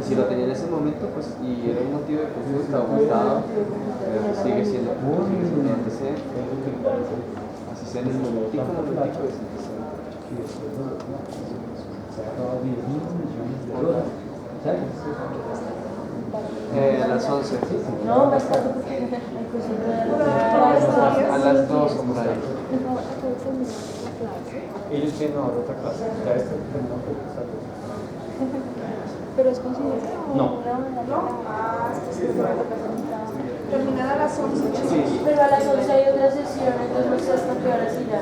Speaker 1: y si lo tenía en ese momento, pues, y era un motivo de consulta o estaba, sigue siendo antecedente. Así sea en el momentico es antecedente.
Speaker 2: Se ha robado 10.000 millones de dólares. ¿Sabes?
Speaker 1: A las 11.
Speaker 6: No, bastante porque
Speaker 1: A las 2 por ahí.
Speaker 2: Ellos tienen ahora otra clase. Ya está terminando de pasar.
Speaker 7: Pero es considerado.
Speaker 2: No.
Speaker 7: Terminar a las 11.
Speaker 6: pero a las 11 hay otra sesión, entonces no sé hasta qué hora irá.